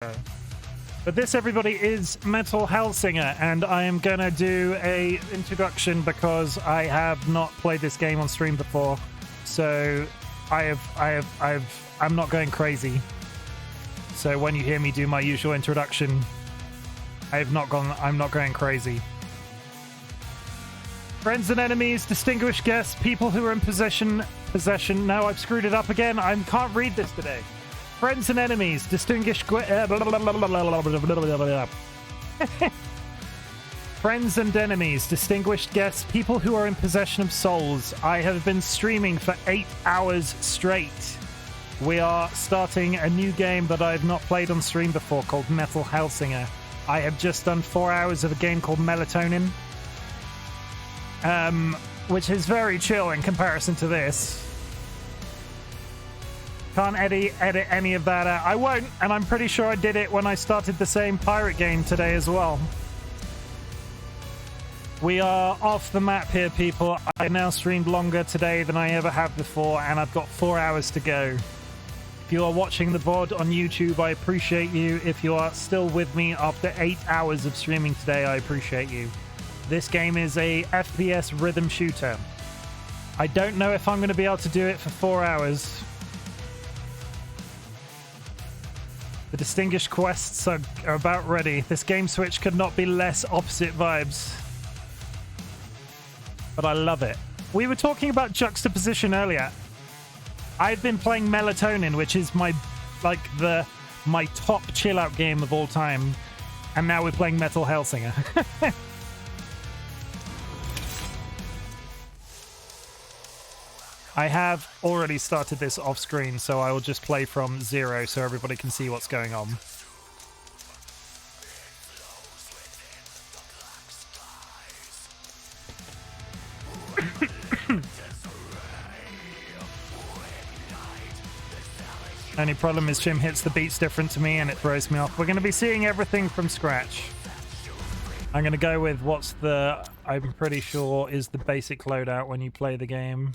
But this, everybody, is Metal Hellsinger, and I am gonna do a introduction because I have not played this game on stream before, so I'm not going crazy. So when you hear me do my usual introduction, I'm not going crazy. Friends and enemies, distinguished guests, people who are in possession. No, I've screwed it up again. I can't read this today. Friends and enemies, distinguished friends and enemies, distinguished guests, people who are in possession of souls. I have been streaming for 8 hours straight. We are starting a new game that I've not played on stream before called Metal Hellsinger. I have just done 4 hours of a game called Melatonin, which is very chill in comparison to this. Can't edit any of that out. I won't, and I'm pretty sure I did it when I started the same pirate game today as well. We are off the map here, people. I now streamed longer today than I ever have before, and I've got 4 hours to go. If you are watching the VOD on YouTube, I appreciate you. If you are still with me after 8 hours of streaming today, I appreciate you. This game is a FPS rhythm shooter. I don't know if I'm going to be able to do it for 4 hours. The distinguished quests are about ready. This game switch could not be less opposite vibes. But I love it. We were talking about juxtaposition earlier. I've been playing Melatonin, which is my top chill out game of all time. And now we're playing Metal Hellsinger. I have already started this off screen, so I will just play from 0 so everybody can see what's going on. Only problem is Chim hits the beats different to me and it throws me off. We're going to be seeing everything from scratch. I'm going to go with what's I'm pretty sure is the basic loadout when you play the game.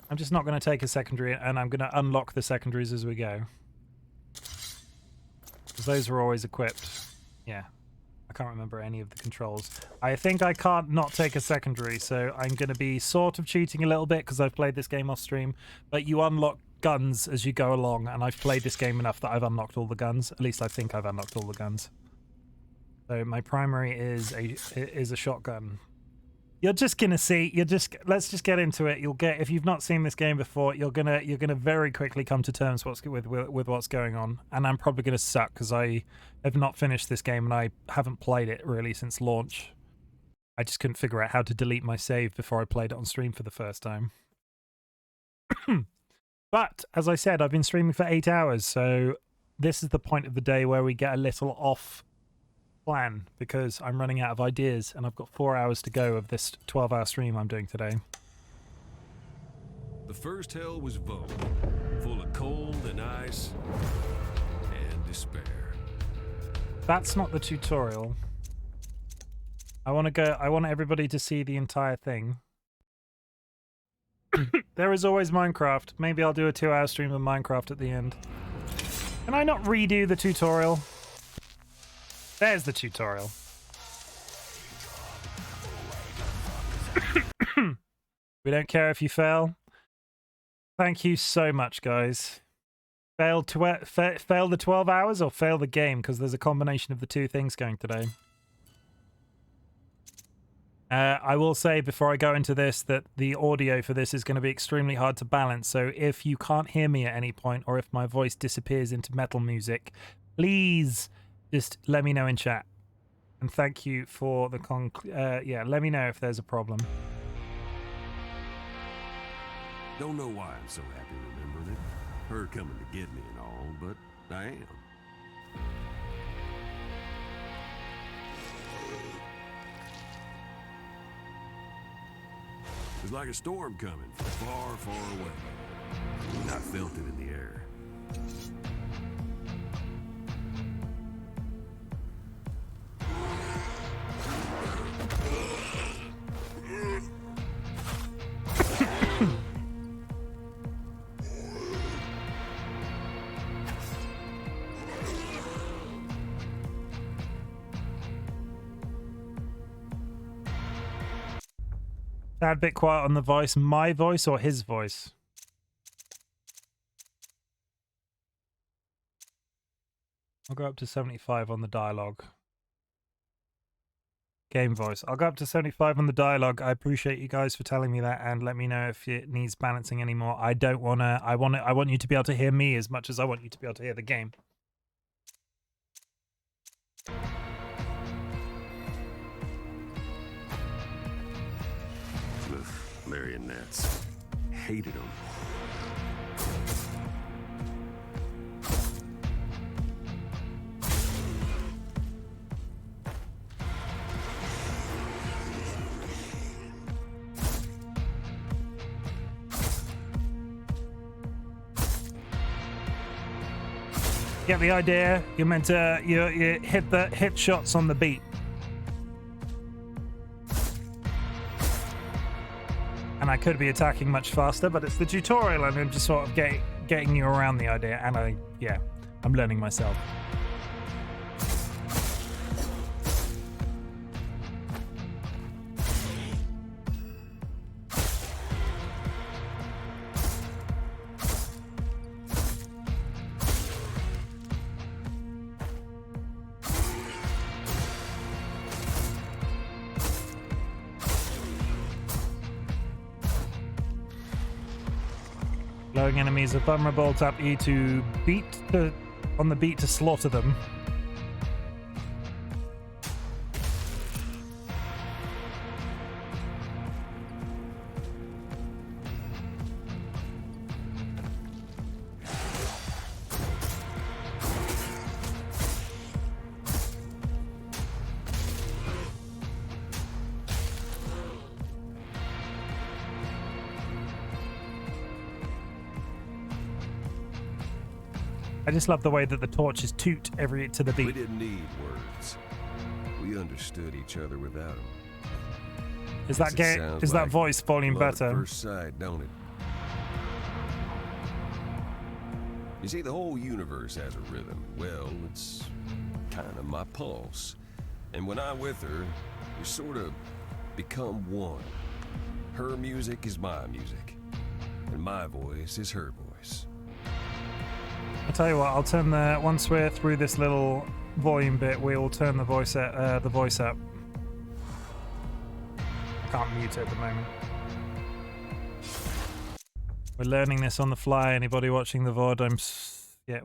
I'm just not going to take a secondary, and I'm going to unlock the secondaries as we go. Because those are always equipped. Yeah. I can't remember any of the controls. I think I can't not take a secondary, so I'm going to be sort of cheating a little bit because I've played this game off stream. But you unlock guns as you go along, and I've played this game enough that I've unlocked all the guns. At least I think I've unlocked all the guns. So my primary is a shotgun. You're just gonna see. Let's just get into it. You'll get, if you've not seen this game before, you're gonna very quickly come to terms with what's going on. And I'm probably gonna suck because I have not finished this game and I haven't played it really since launch. I just couldn't figure out how to delete my save before I played it on stream for the first time. But as I said, I've been streaming for 8 hours, so this is the point of the day where we get a little off plan because I'm running out of ideas and I've got 4 hours to go of this 12-hour stream I'm doing today. The first hell was Vogue, full of cold and ice and despair. That's not the tutorial. I want everybody to see the entire thing. There is always Minecraft. Maybe I'll do a 2-hour stream of Minecraft at the end. Can I not redo the tutorial? There's the tutorial. We don't care if you fail. Thank you so much, guys. Fail the 12 hours or fail the game, because there's a combination of the two things going today. I will say before I go into this that the audio for this is going to be extremely hard to balance, so if you can't hear me at any point or if my voice disappears into metal music, please just let me know in chat. And thank you for the yeah, let me know if there's a problem. Don't know why I'm so happy remembering it. Her coming to get me and all, but I am. It was like a storm coming from far, far away. I felt it in the air. Tad bit quiet on the voice. My voice or his voice? I'll go up to 75 on the dialogue. Game voice. I'll go up to 75 on the dialogue. I appreciate you guys for telling me that, and let me know if it needs balancing anymore. I don't wanna. I want you to be able to hear me as much as I want you to be able to hear the game. Marionettes. Hated them. Get the idea? You're meant to you hit shots on the beat. And I could be attacking much faster, but it's the tutorial and I'm just sort of getting you around the idea, and I'm learning myself. Glowing enemies are vulnerable. Tap E to on the beat to slaughter them. I just love the way that the torches toot to the We beat. didn't need words. We understood each other without them. Is that voice volume Love at better? first sight, don't it? You see, the whole universe has a rhythm. Well, it's kind of my pulse. And when I'm with her, we sort of become one. Her music is my music, and my voice is her voice. I'll tell you what. I'll turn once we're through this little volume bit, we'll turn the voice up. I can't mute it at the moment. We're learning this on the fly. Anybody watching the VOD?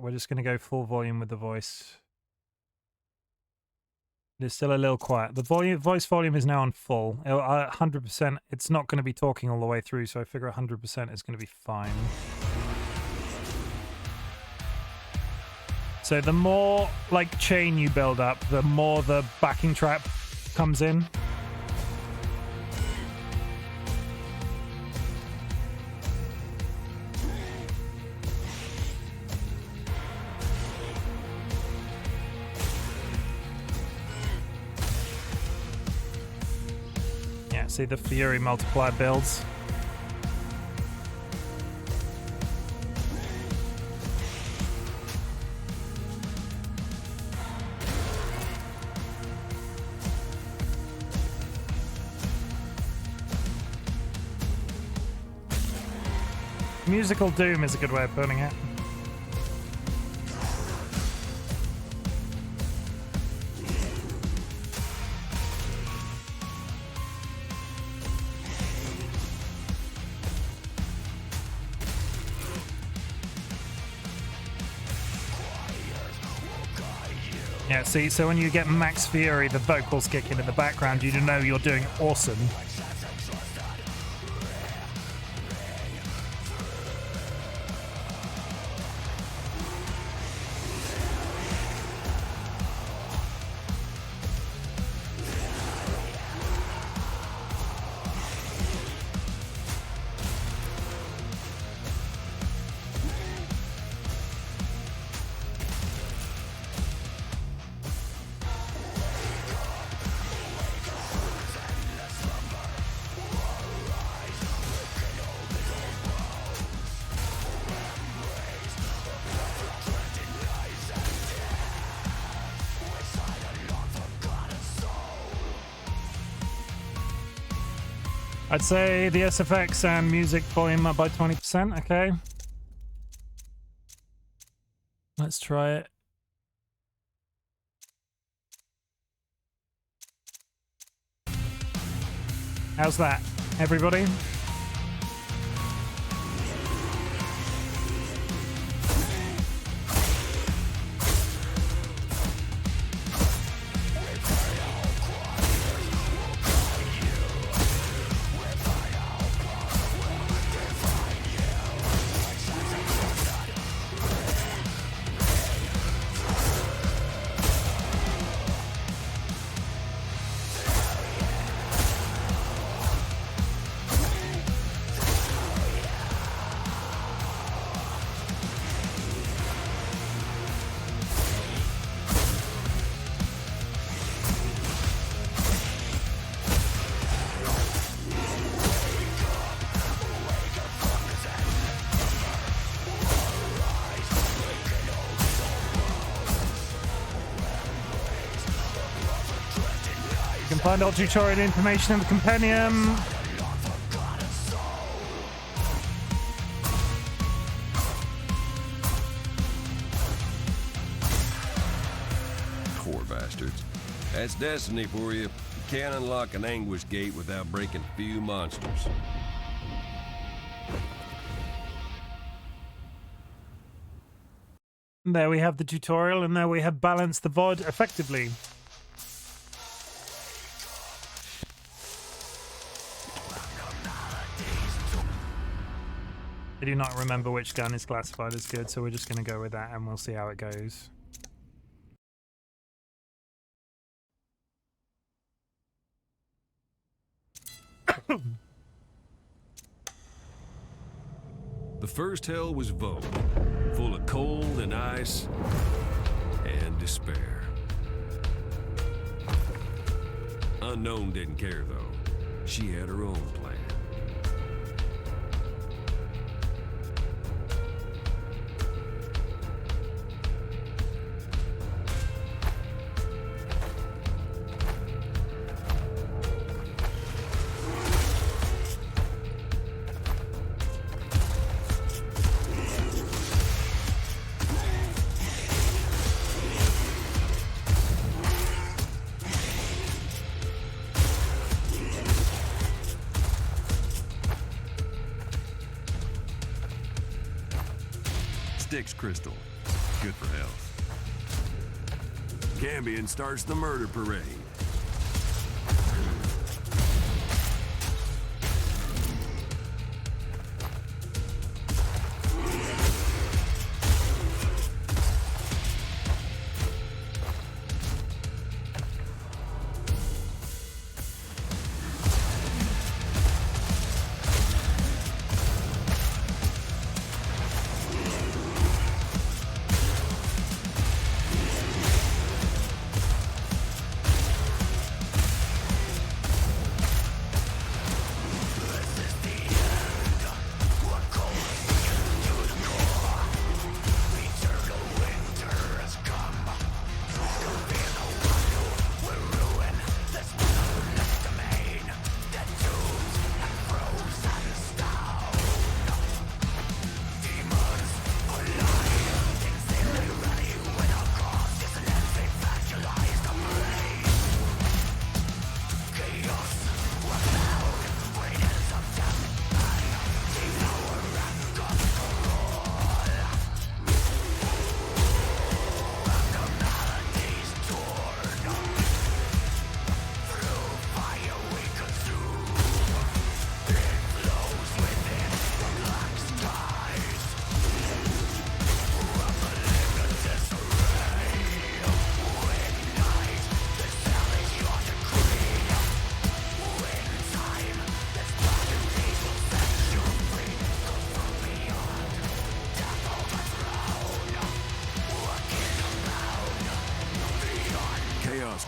We're just going to go full volume with the voice. It's still a little quiet. The voice volume is now on full. 100%. It's not going to be talking all the way through, so I figure 100% is going to be fine. So the more like chain you build up, the more the backing track comes in. Yeah, see the Fury multiplier builds. Musical doom is a good way of putting it. Yeah, see, so when you get Max Fury, the vocals kick in the background, you know you're doing awesome. I'd say the SFX and music volume up by 20%, okay. Let's try it. How's that, everybody? Find all tutorial information in the compendium. Poor bastards. That's destiny for you. You can't unlock an anguish gate without breaking a few monsters. There we have the tutorial, and there we have balanced the VOD effectively. I do not remember which gun is classified as good, so we're just going to go with that and we'll see how it goes. The first hell was Vogue, full of cold and ice and despair. Unknown didn't care, though. She had her own plan. Styx crystal. Good for health. Cambion starts the murder parade.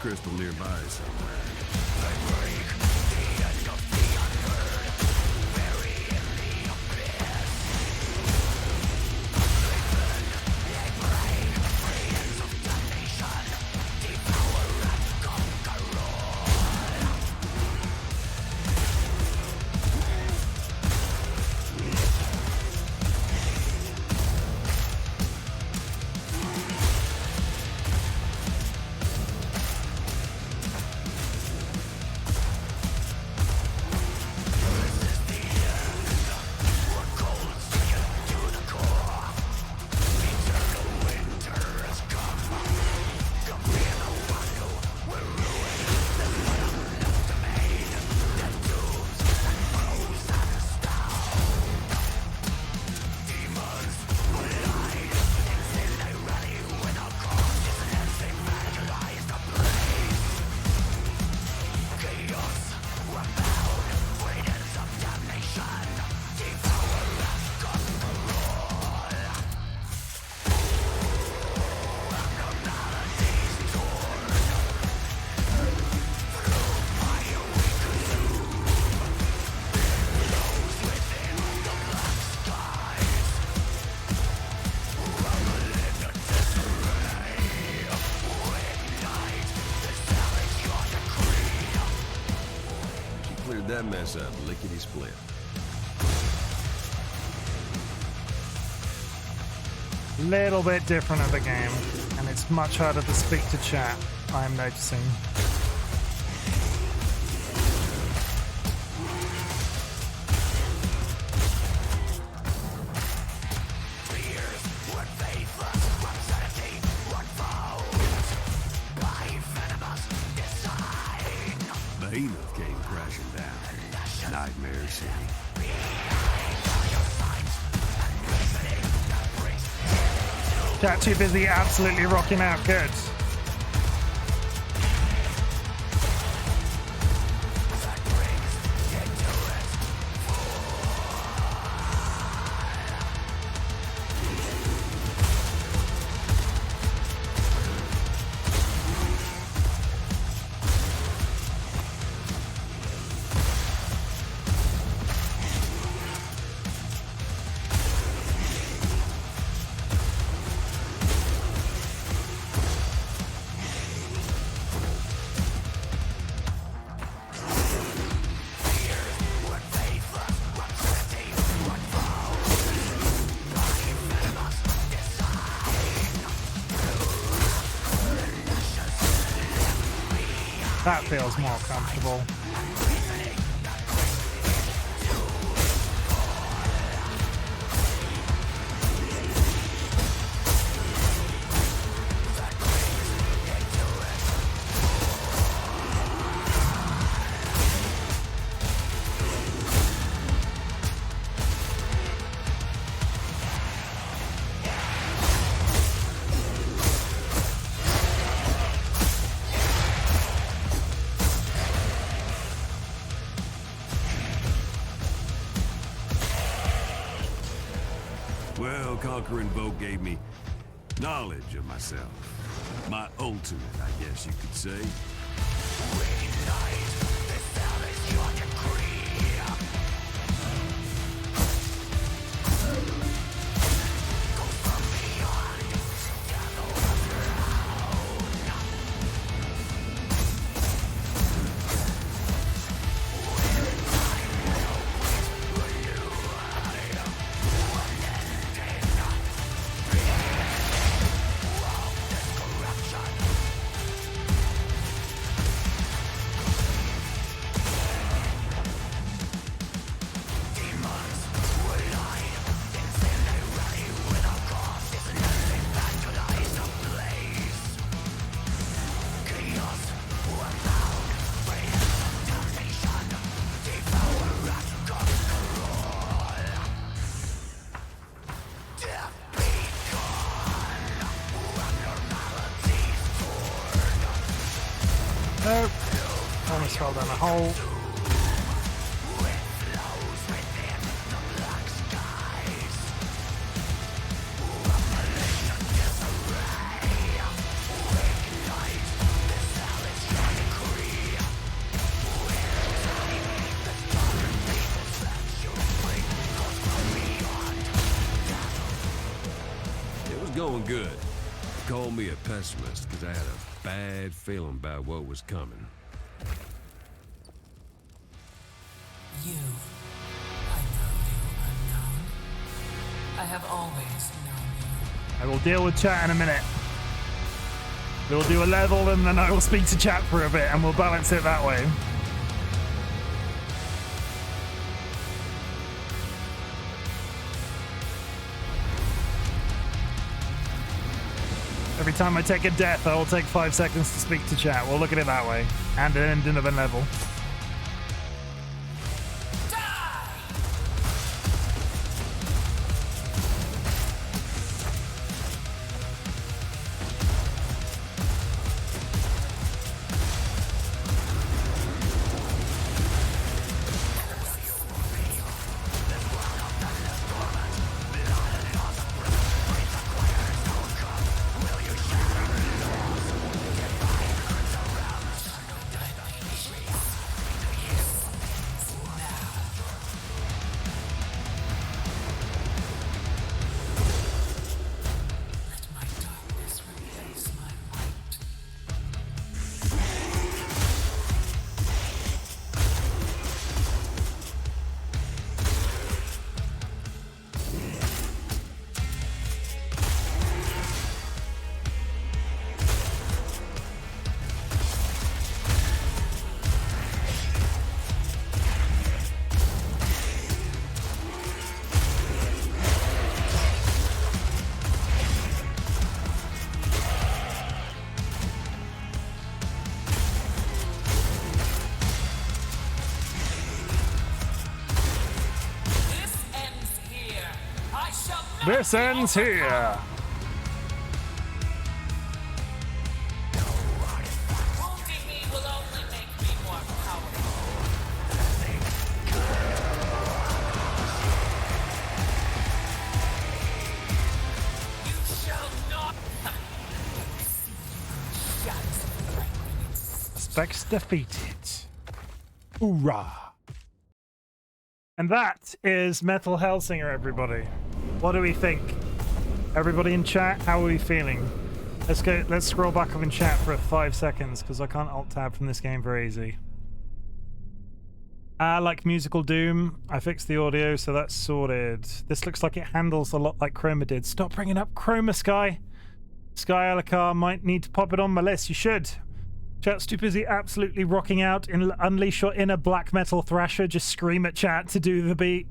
Crystal nearby somewhere. that mess up, lickety-split. Little bit different of the game, and it's much harder to speak to chat, I'm noticing. Behemoth came crashing down. Nightmare City. Chat too busy absolutely rocking out. Good. That feels more comfortable. Well, conquering Vogue gave me knowledge of myself. My ultimate, I guess you could say. Nope. Almost fell down a hole. It was going good. Call me a pessimist because I had a bad feeling about what was coming. You. I know you, unknown. I have always known you. I will deal with chat in a minute. We'll do a level and then I will speak to chat for a bit and we'll balance it that way. Every time I take a death, I will take 5 seconds to speak to chat. We'll look at it that way. And an ending of a level. This ends here. Wounding me will only make me more powerful. You shall not Specs defeated. Hoorah. And that is Metal Hellsinger, everybody. What do we think? Everybody in chat, how are we feeling? Let's scroll back up in chat for 5 seconds, because I can't alt-tab from this game very easy. Like Musical Doom, I fixed the audio, so that's sorted. This looks like it handles a lot like Chroma did. Stop bringing up Chroma, Sky. Sky Alakar might need to pop it on my list. You should. Chat's too busy absolutely rocking out in Unleash Your Inner Black Metal Thrasher. Just scream at chat to do the beat.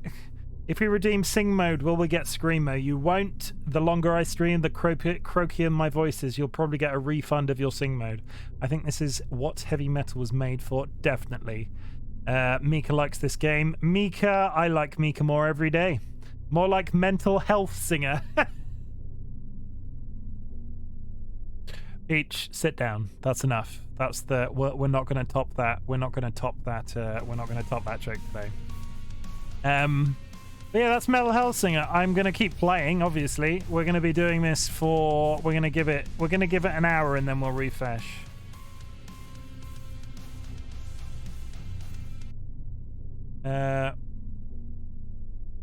If we redeem Sing Mode, will we get Screamo? You won't. The longer I stream, the croakier my voice is. You'll probably get a refund of your Sing Mode. I think this is what heavy metal was made for, definitely. Mika likes this game. Mika, I like Mika more every day. More like Mental Health Singer. Each, sit down. That's enough. That's the. We're not going to top that. We're not going to top that. We're not going to top that joke today. But yeah, that's Metal Hellsinger. I'm going to keep playing. Obviously, we're going to be doing this for. We're going to give it an hour and then we'll refresh. I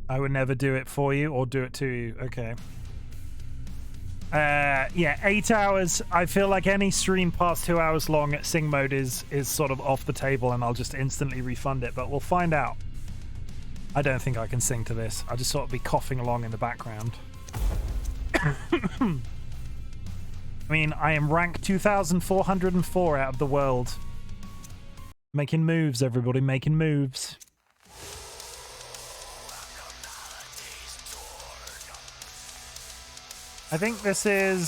would never do it for you or do it to you. Okay. Yeah, 8 hours. I feel like any stream past 2 hours long at Sing Mode is sort of off the table, and I'll just instantly refund it, but we'll find out. I don't think I can sing to this. I'll just sort of be coughing along in the background. I mean, I am rank 2,404 out of the world. Making moves, everybody, making moves. I think this is.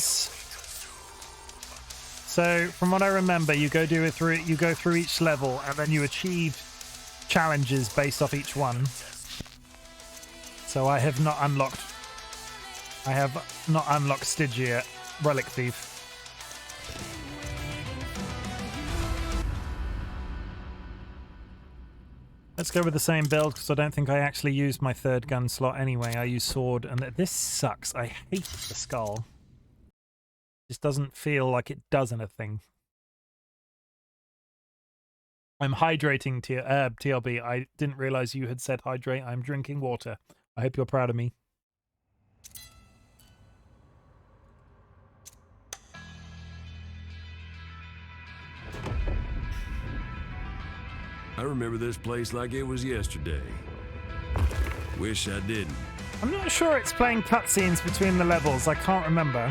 So, from what I remember, you go through each level, and then you achieve challenges based off each one. So I have not unlocked Stygia, Relic Thief. Let's go with the same build, because I don't think I actually used my third gun slot anyway. I used sword, and this sucks. I hate the skull. It just doesn't feel like it does anything. I'm hydrating, TLB. I didn't realize you had said hydrate. I'm drinking water. I hope you're proud of me. I remember this place like it was yesterday. Wish I didn't. I'm not sure it's playing cutscenes between the levels. I can't remember.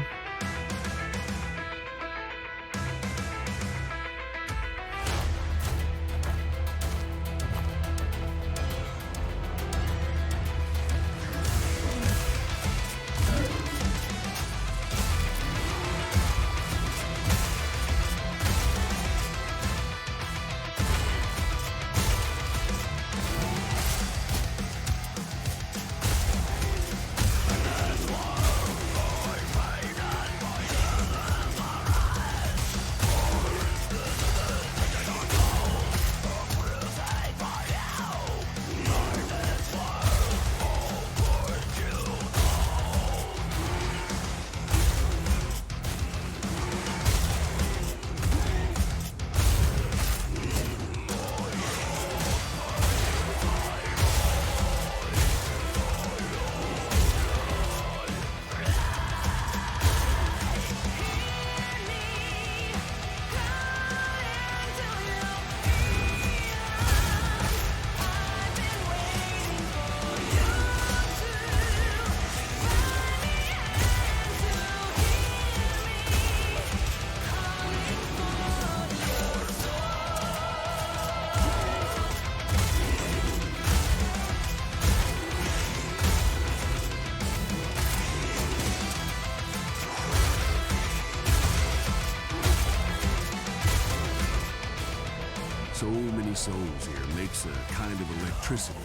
So many souls here makes a kind of electricity.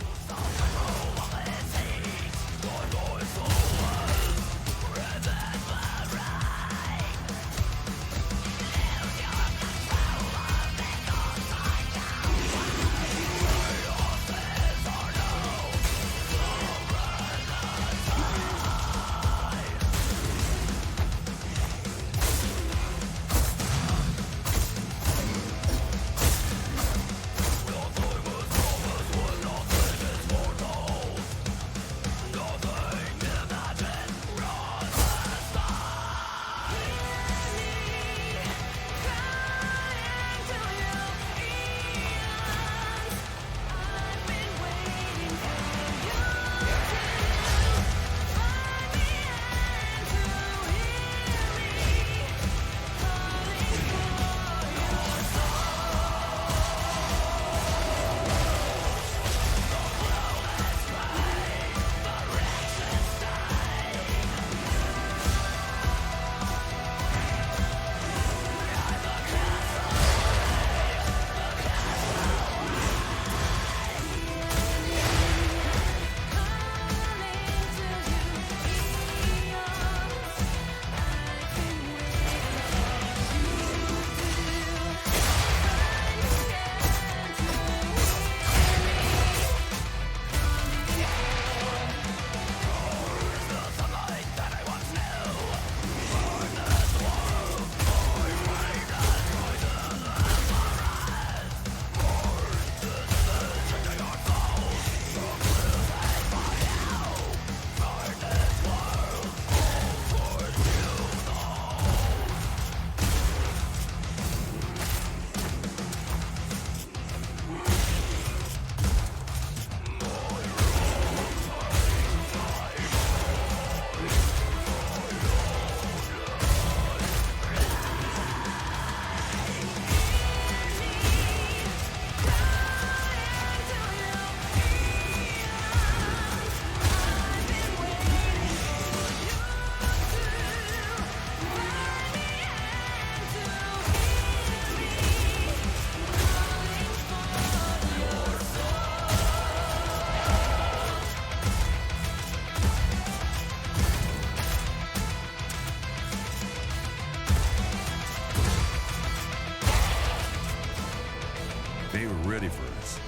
ready for us.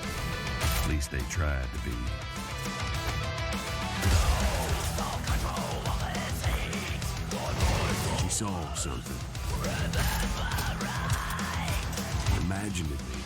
At least they tried to be. She saw something. Imagined it, maybe.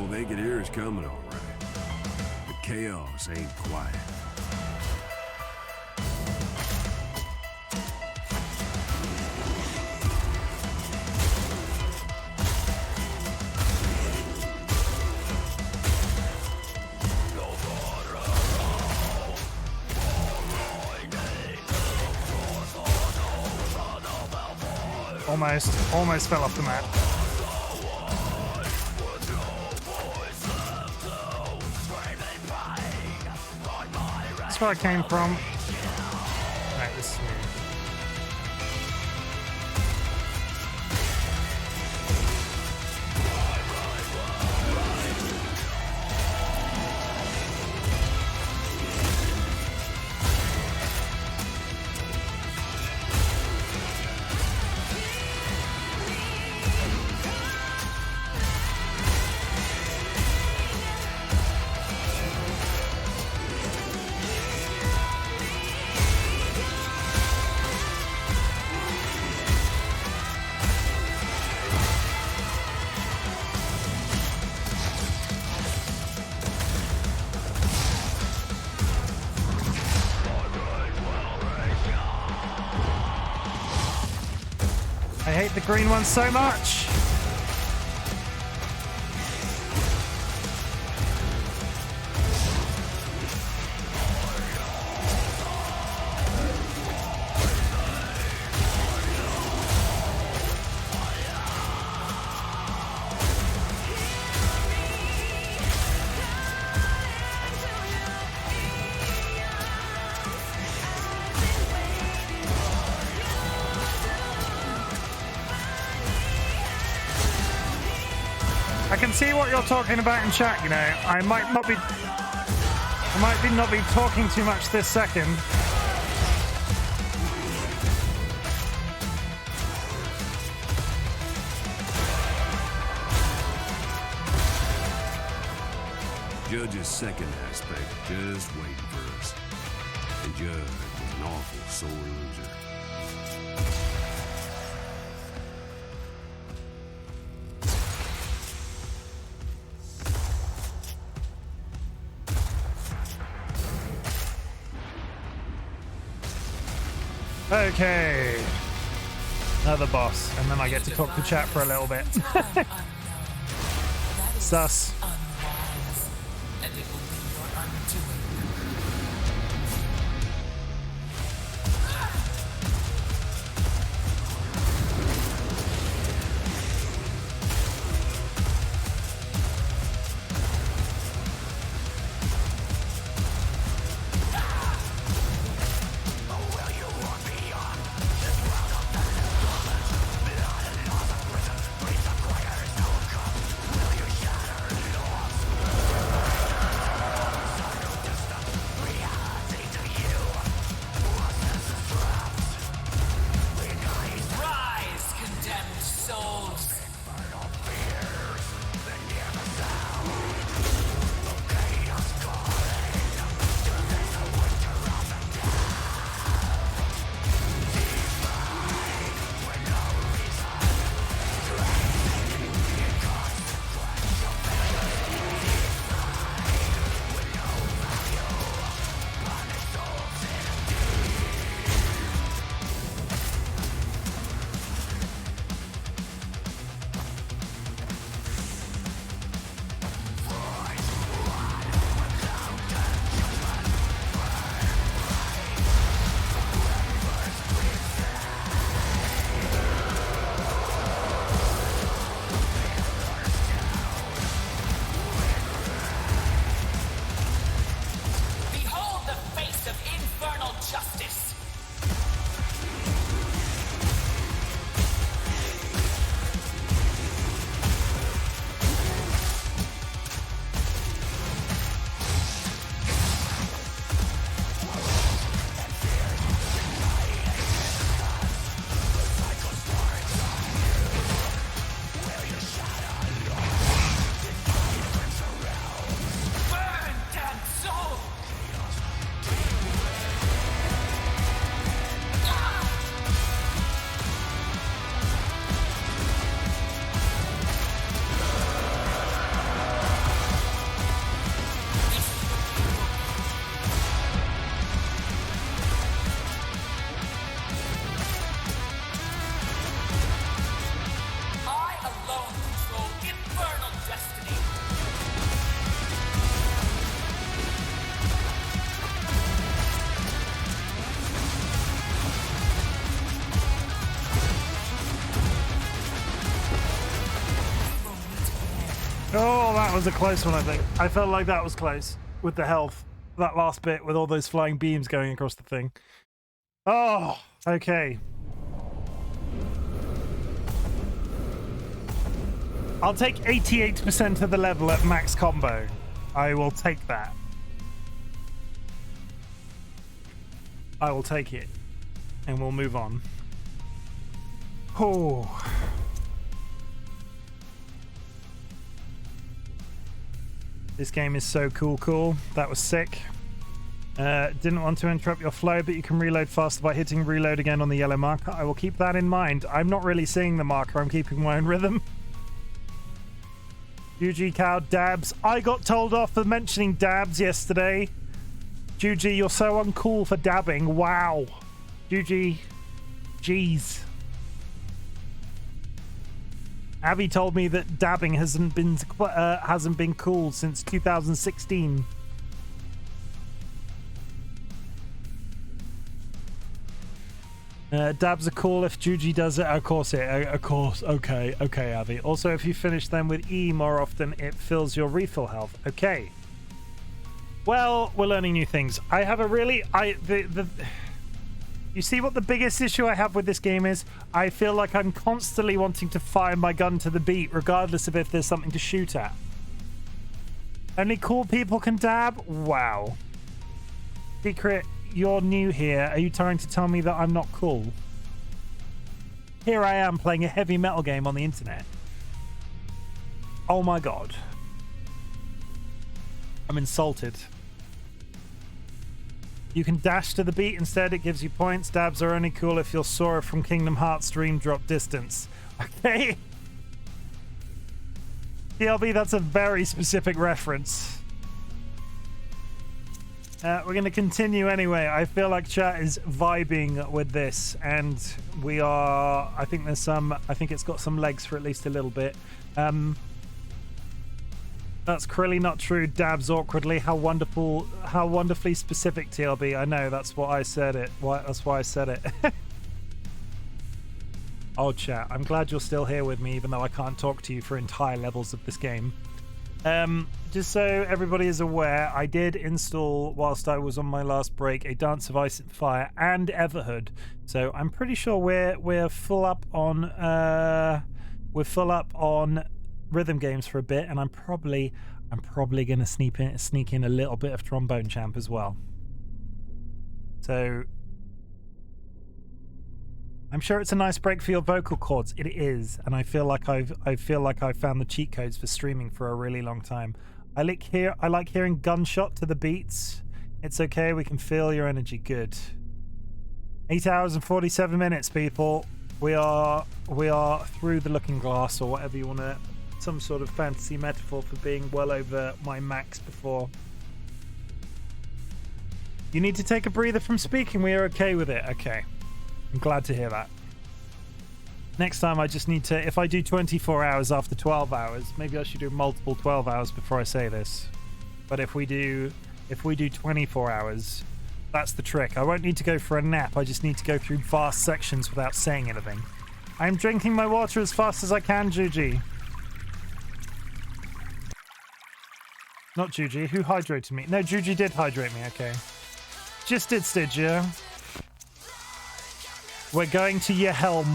They could hear us coming all right. The chaos ain't quiet. Almost fell off the map. That's where I came from. Right, this is weird. I hate the green one so much. I can see what you're talking about in chat, you know. I might not be talking too much this second. Judge's second aspect just waiting for us. And Judge was an awful sore loser. Okay, another boss, and then I get to talk to chat for a little bit. Sus. And it will be your undoing. Oh, that was a close one, I think. I felt like that was close with the health. That last bit with all those flying beams going across the thing. Oh, okay. I'll take 88% of the level at max combo. I will take that. I will take it. And we'll move on. Oh. This game is so cool. That was sick. Didn't want to interrupt your flow, but you can reload faster by hitting reload again on the yellow marker. I will keep that in mind. I'm not really seeing the marker. I'm keeping my own rhythm. UG Cow dabs. I got told off for mentioning dabs yesterday. Juji, you're so uncool for dabbing. Wow. Juji. Jeez. Abby told me that dabbing hasn't been cool since 2016. Dabs are cool if Juji does it. Of course. Okay, Abby. Also, if you finish them with E more often, it fills your refill health. Okay. Well, we're learning new things. I have a really... You see what the biggest issue I have with this game is? I feel like I'm constantly wanting to fire my gun to the beat, regardless of if there's something to shoot at. Only cool people can dab? Wow. Secret, you're new here. Are you trying to tell me that I'm not cool? Here I am playing a heavy metal game on the internet. Oh my god. I'm insulted. You can dash to the beat instead, it gives you points. Dabs are only cool if you're Sora from Kingdom Hearts Dream Drop Distance. Okay. TLB, that's a very specific reference. We're going to continue anyway. I feel like chat is vibing with this, and we are... I think it's got some legs for at least a little bit. That's clearly not true. Dabs awkwardly. How wonderfully specific, TLB. I know, that's what I said it. That's why I said it. Oh, chat. I'm glad you're still here with me, even though I can't talk to you for entire levels of this game. Just so everybody is aware, I did install, whilst I was on my last break, a Dance of Ice and Fire and Everhood. So I'm pretty sure we're full up on rhythm games for a bit, and I'm probably gonna sneak in a little bit of Trombone Champ as well. So I'm sure it's a nice break for your vocal cords. It is, and I feel like I've found the cheat codes for streaming for a really long time. I like hearing gunshot to the beats. It's okay, we can feel your energy. Good. 8 hours and 47 minutes, people. We are through the looking glass, or whatever you want to, some sort of fantasy metaphor for being well over my max before. You need to take a breather from speaking. We are okay with it. Okay. I'm glad to hear that. Next time I just need to, if I do 24 hours after 12 hours, maybe I should do multiple 12 hours before I say this. But if we do 24 hours, that's the trick. I won't need to go for a nap. I just need to go through vast sections without saying anything. I'm drinking my water as fast as I can, Juji. Not Juji. Who hydrated me? No, Juji did hydrate me. Okay. Just did Stygia. We're going to your helm.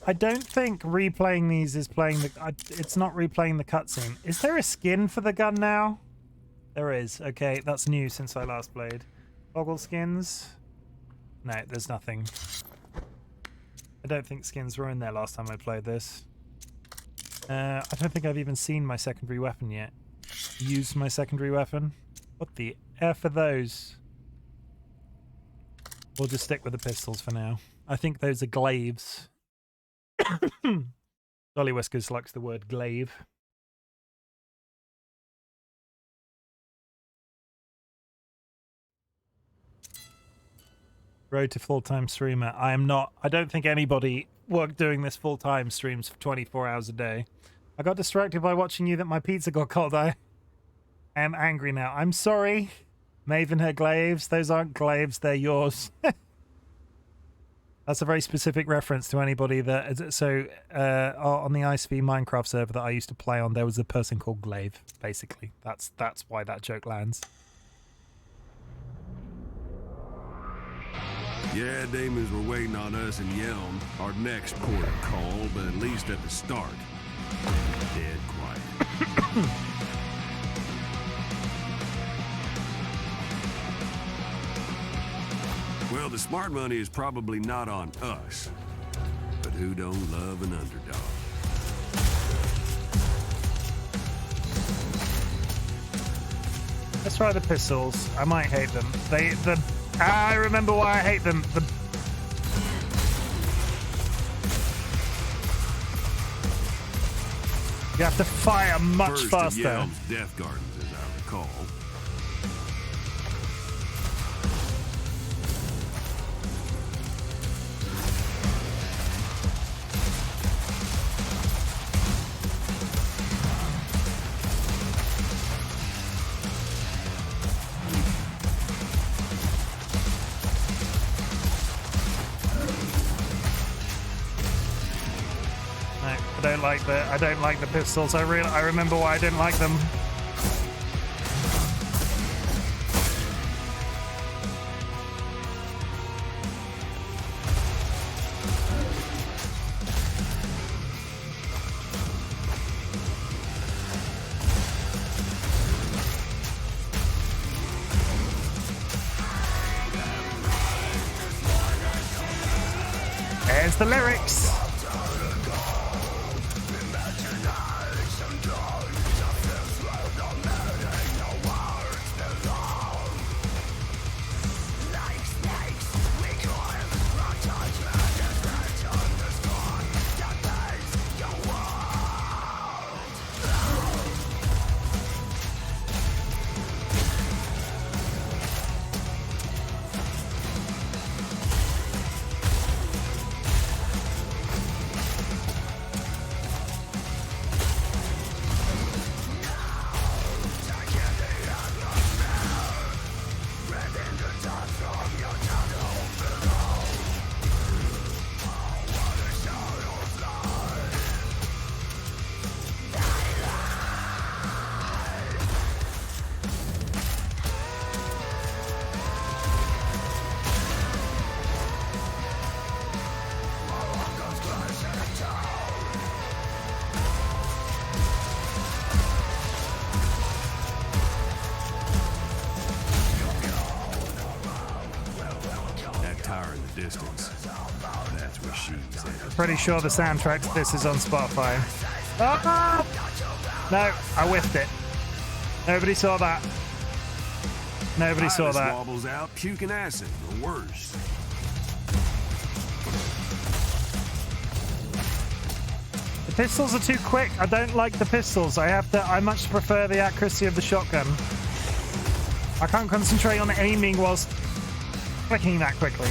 I don't think replaying these is playing the... it's not replaying the cutscene. Is there a skin for the gun now? There is. Okay, that's new since I last played. Toggle skins? No, there's nothing. I don't think skins were in there last time I played this. I don't think I've even seen my secondary weapon yet. Used my secondary weapon. What the F are those? We'll just stick with the pistols for now. I think those are glaives. DollyWhiskers likes the word glaive. Road to full-time streamer. I am not. I don't think anybody doing this full-time streams for 24 hours a day. I got distracted by watching you that my pizza got cold. I am angry now. I'm sorry. Maven her glaives. Those aren't glaives. They're yours. That's a very specific reference to anybody that. So on the ISV Minecraft server that I used to play on, there was a person called Glaive. Basically, that's why that joke lands. Yeah, demons were waiting on us in Yelm, our next port of call, but at least at the start, dead quiet. Well, the smart money is probably not on us, but who don't love an underdog? Let's try the pistols. I might hate them. I remember why I hate them. You have to fire much faster. Yelm's Death Gardens, as I recall. I don't like the pistols. I remember why I didn't like them. There's the lyrics. Distance. That's where she's headed. Pretty sure the soundtrack to this is on Spotify. Oh! No, I whiffed it. Nobody saw that. Nobody saw that. Wobbles out, puking acid, or worse. The pistols are too quick. I don't like the pistols. I much prefer the accuracy of the shotgun. I can't concentrate on aiming whilst clicking that quickly.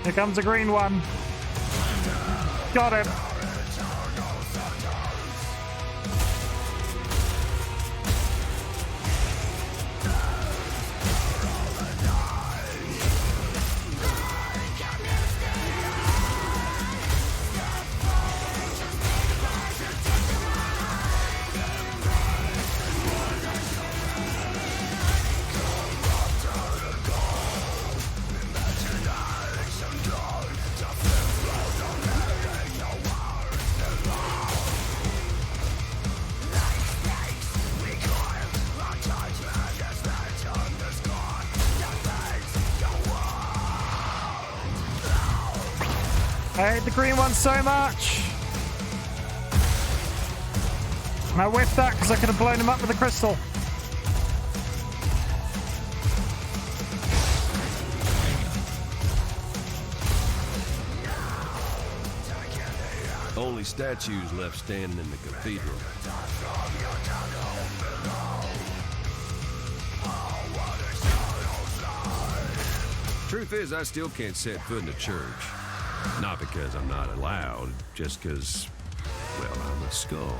Here comes a green one. Got him. I hate the green one so much. And I whiffed that because I could have blown him up with a crystal. Only statues left standing in the cathedral. Truth is, I still can't set foot in a church. Not because I'm not allowed, just because, well, I'm a skull.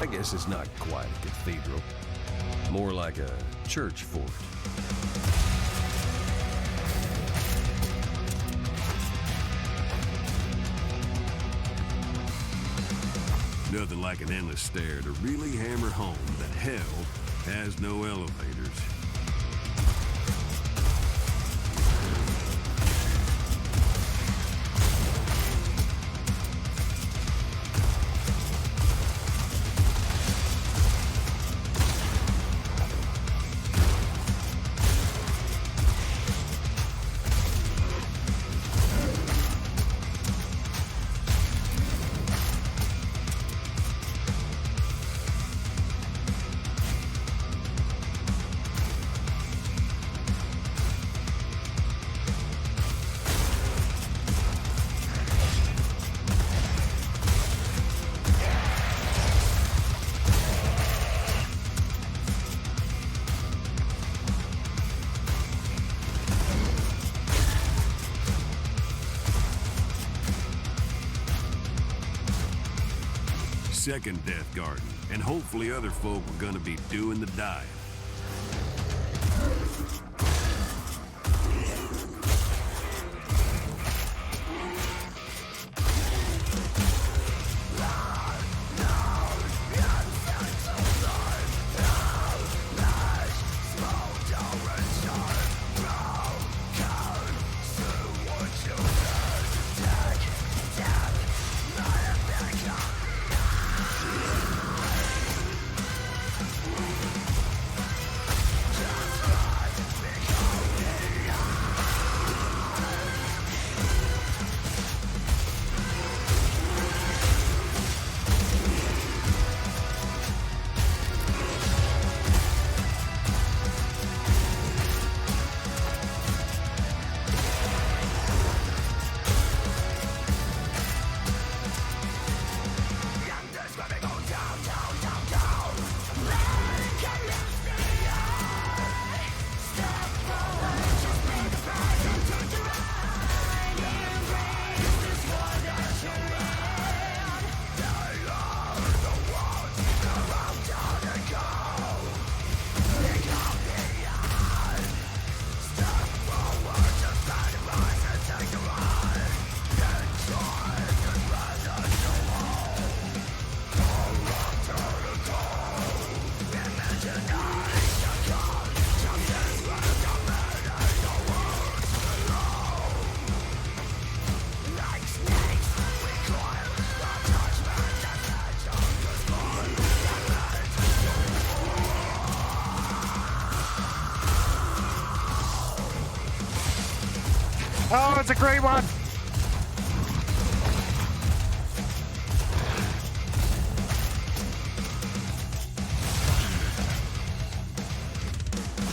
I guess it's not quite a cathedral. More like a church fort. Nothing like an endless stare to really hammer home that hell has no elevators. Second Death Garden, and hopefully other folk are gonna be doing the dying. That's a great one.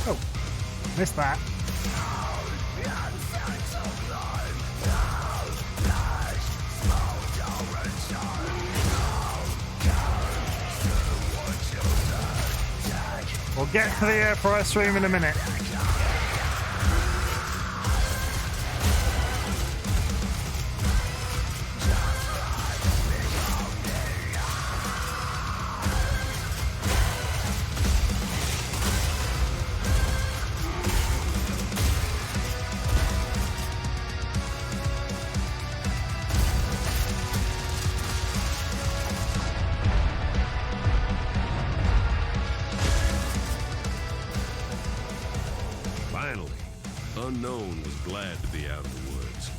Oh, missed that. We'll get to the air for our stream in a minute. Finally, Unknown was glad to be out of the woods.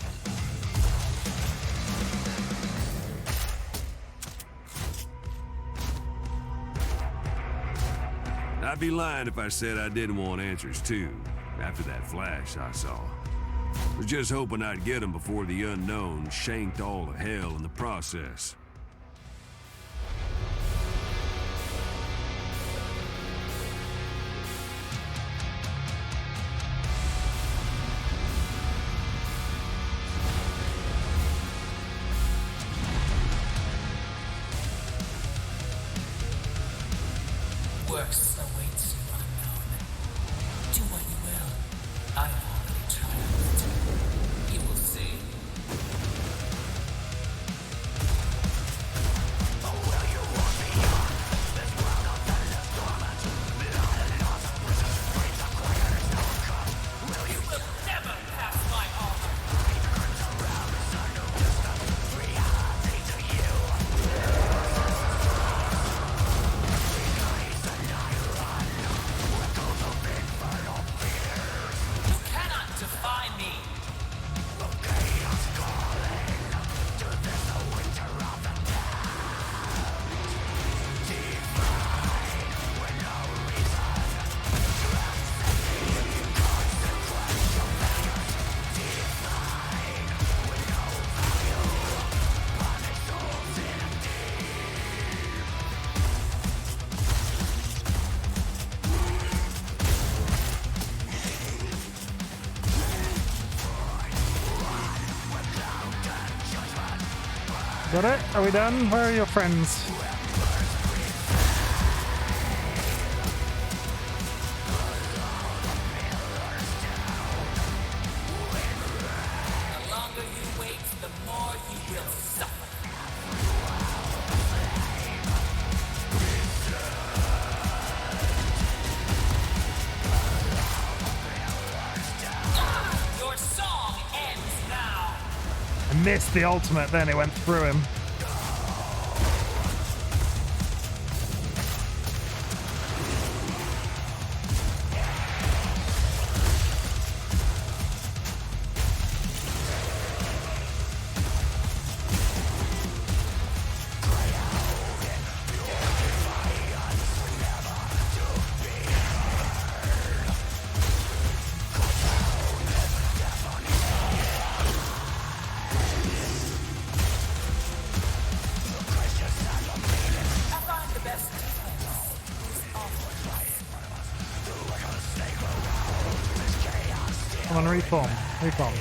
I'd be lying if I said I didn't want answers too, after that flash I saw. Was just hoping I'd get them before the Unknown shanked all of hell in the process. Worse awaits you, Unknown. Do what you will. I have already triumphed. You will see. You will never pass my armor. You cannot defy me. Got it? Are we done? Where are your friends? The longer you wait, the more you will suffer. Your song ends now. I missed the ultimate, then it went through him. I find the best defense is offense. Come on, reform. Reform.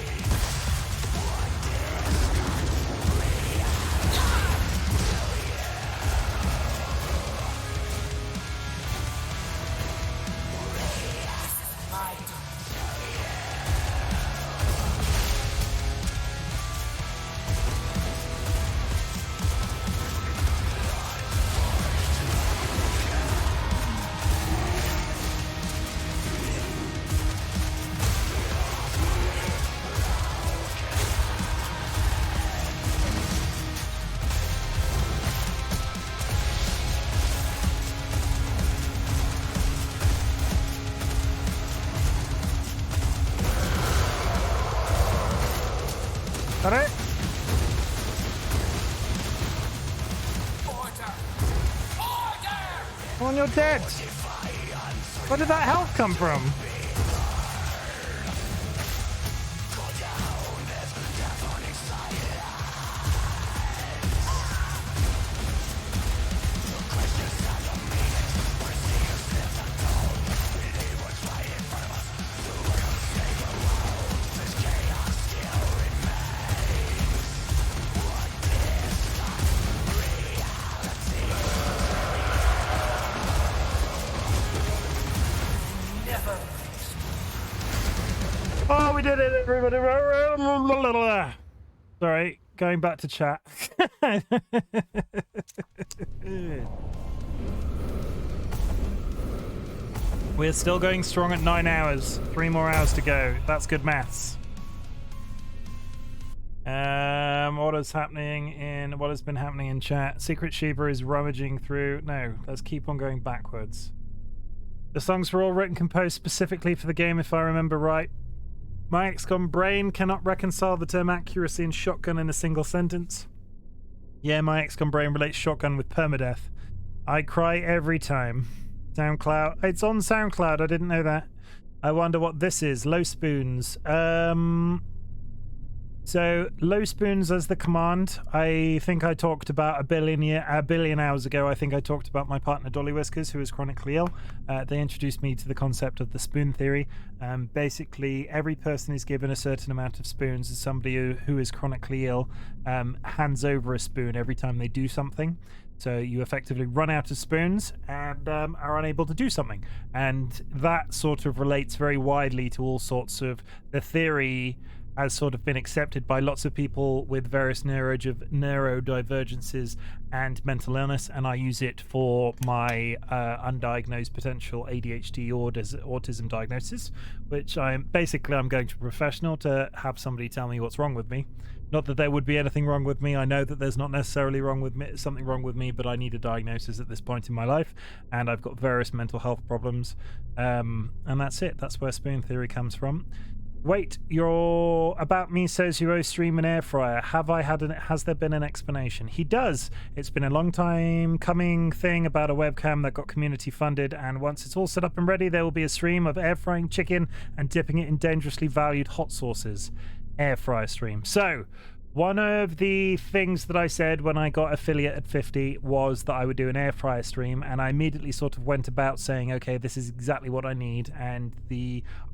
My turn. Got it? Order! Order! Come on, you're dead. Where did that health come from? did it, everybody. Sorry, going back to chat. We're still going strong at 9 hours. 3 more hours to go. That's good maths. What has been happening in chat? Secret Shiva is rummaging through. No, let's keep on going backwards. The songs were all written, composed specifically for the game, if I remember right. My XCOM brain cannot reconcile the term accuracy and shotgun in a single sentence. Yeah, my XCOM brain relates shotgun with permadeath. I cry every time. SoundCloud. It's on SoundCloud. I didn't know that. I wonder what this is. Low spoons. So low spoons as the command. I think I talked about a billion hours ago. I think I talked about my partner DollyWhiskers, who is chronically ill. They introduced me to the concept of the spoon theory. Basically, every person is given a certain amount of spoons, as somebody who is chronically ill hands over a spoon every time they do something. So you effectively run out of spoons and are unable to do something. And that sort of relates very widely to all sorts of the theory has sort of been accepted by lots of people with various neurodivergences and mental illness, and I use it for my undiagnosed potential ADHD or autism diagnosis, which I'm going to a professional to have somebody tell me what's wrong with me. Not that there would be anything wrong with me. I know that there's not necessarily something wrong with me, but I need a diagnosis at this point in my life, and I've got various mental health problems, and that's it. That's where spoon theory comes from. Wait, your About Me says you owe Stream an air fryer. Has there been an explanation? He does. It's been a long time coming thing about a webcam that got community funded, and once it's all set up and ready, there will be a stream of air frying chicken and dipping it in dangerously valued hot sauces. Air fryer stream. So, one of the things that I said when I got affiliate at 50 was that I would do an air fryer stream, and I immediately sort of went about saying, okay, this is exactly what I need, and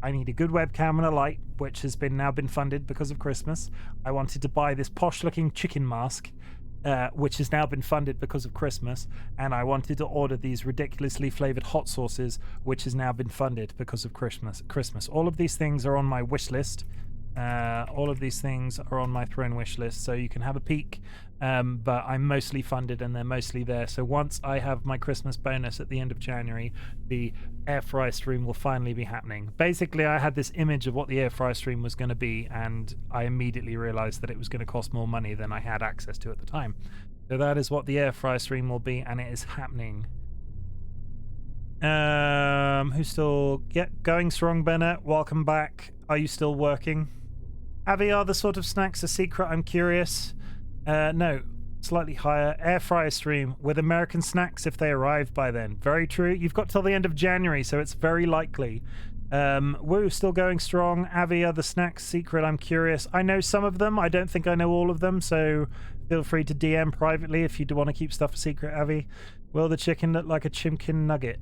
I need a good webcam and a light, which has now been funded because of Christmas. I wanted to buy this posh-looking chicken mask, which has now been funded because of Christmas, and I wanted to order these ridiculously flavored hot sauces, which has now been funded because of Christmas. All of these things are on my wish list. All of these things are on my throne wish list, so you can have a peek, but I'm mostly funded and they're mostly there. So once I have my Christmas bonus at the end of January, the air fry stream will finally be happening. Basically, I had this image of what the air fry stream was going to be, and I immediately realized that it was going to cost more money than I had access to at the time. So that is what the air fry stream will be, and it is happening. Who's still going strong? Bennett, welcome back. Are you still working? Avi, are the sort of snacks a secret? I'm curious. No, slightly higher. Air fryer stream with American snacks if they arrive by then. Very true. You've got till the end of January, so it's very likely. Woo, still going strong. Avi, are the snacks secret? I'm curious. I know some of them. I don't think I know all of them, so feel free to DM privately if you do want to keep stuff a secret, Avi. Will the chicken look like a Chimken nugget?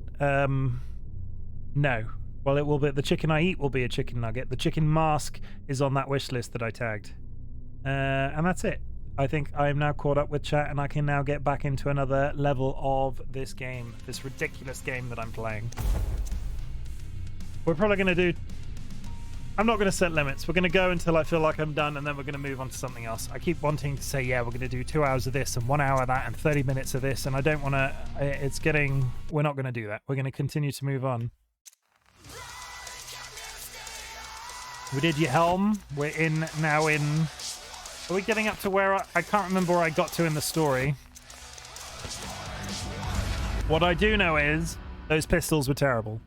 No. Well, it will be. The chicken I eat will be a chicken nugget. The chicken mask is on that wish list that I tagged. And that's it. I think I am now caught up with chat, and I can now get back into another level of this game. This ridiculous game that I'm playing. We're probably going to do... I'm not going to set limits. We're going to go until I feel like I'm done, and then we're going to move on to something else. I keep wanting to say, yeah, we're going to do 2 hours of this and 1 hour of that and 30 minutes of this, and I don't want to... We're not going to do that. We're going to continue to move on. We did your Helm. We're now in... Are we getting up to where I can't remember where I got to in the story. What I do know is those pistols were terrible.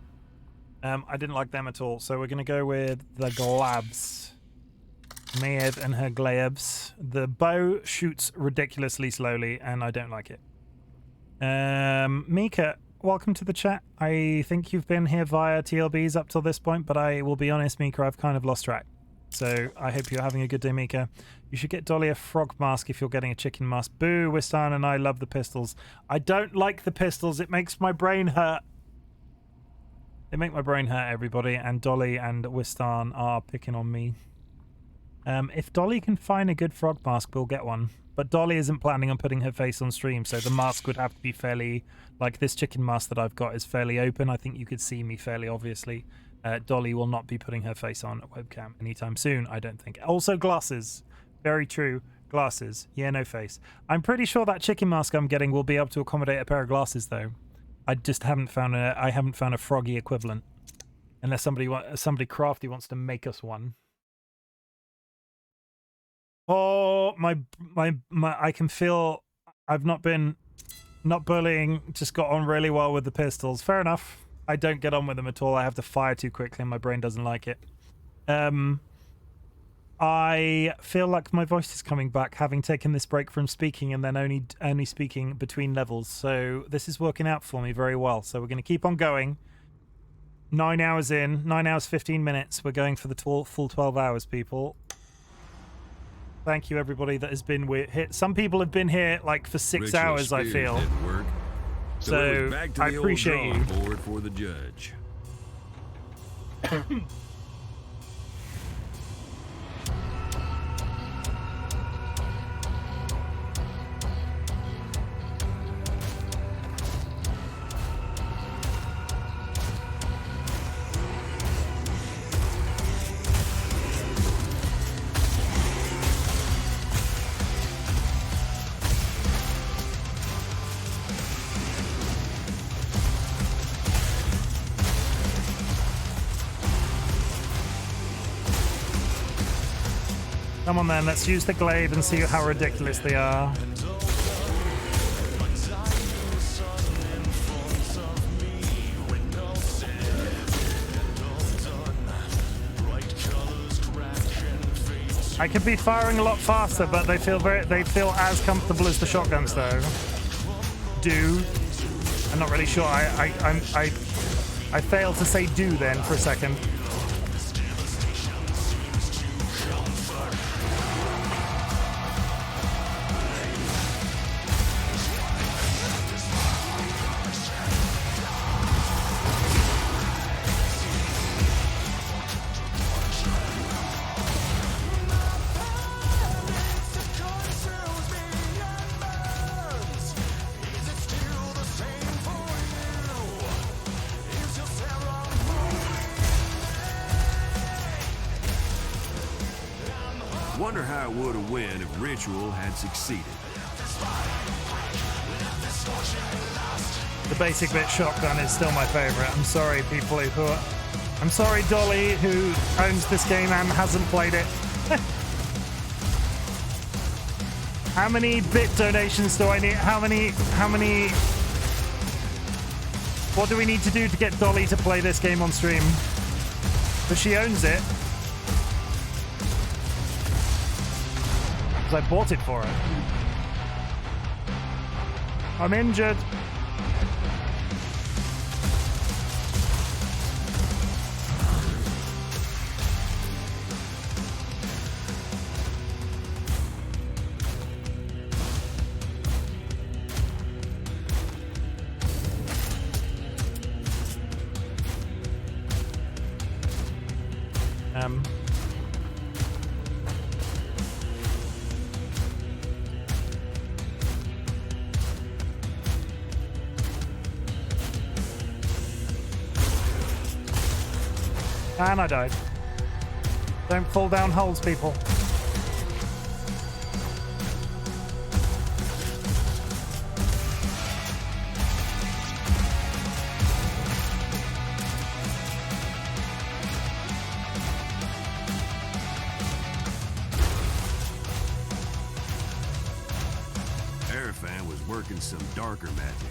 I didn't like them at all, so we're going to go with the Glabs. Maeve and her Glabs. The bow shoots ridiculously slowly, and I don't like it. Mika, welcome to the chat. I think you've been here via TLBs up till this point, but I will be honest, Mika, I've kind of lost track. So I hope you're having a good day, Mika. You should get Dolly a frog mask if you're getting a chicken mask. Boo, Wistan and I love the pistols. I don't like the pistols. It makes my brain hurt. They make my brain hurt, everybody, and Dolly and Wistan are picking on me. If Dolly can find a good frog mask, we'll get one. But Dolly isn't planning on putting her face on stream, so the mask would have to be fairly... Like this chicken mask that I've got is fairly open. I think you could see me fairly obviously. Dolly will not be putting her face on a webcam anytime soon, I don't think. Also, glasses. Very true. Glasses. Yeah, no face. I'm pretty sure that chicken mask I'm getting will be able to accommodate a pair of glasses, though. I just haven't found a froggy equivalent. Unless somebody crafty wants to make us one. Oh, my I can feel I've not bullying, just got on really well with the pistols. Fair enough. I don't get on with them at all. I have to fire too quickly and my brain doesn't like it. I feel like my voice is coming back, having taken this break from speaking and then only speaking between levels. So this is working out for me very well. So we're going to keep on going. 9 hours in, 9 hours 15 minutes. We're going for the full 12 hours, people. Thank you, everybody that has been here. Some people have been here like for 6 hours, I feel. So back to I the appreciate old you. drawing board for the judge. Come on then, let's use the glaive and see how ridiculous they are. I could be firing a lot faster, but they feel as comfortable as the shotguns though. I'm not really sure. I failed to say do then for a second. Wonder how it would have went if Ritual had succeeded. The basic bit shotgun is still my favorite. I'm sorry, people who are... I'm sorry, Dolly, who owns this game and hasn't played it. How many bit donations do I need? How many... What do we need to do to get Dolly to play this game on stream? But she owns it. I bought it for her. I'm injured. And I died. Don't fall down holes, people. Arafan was working some darker magic.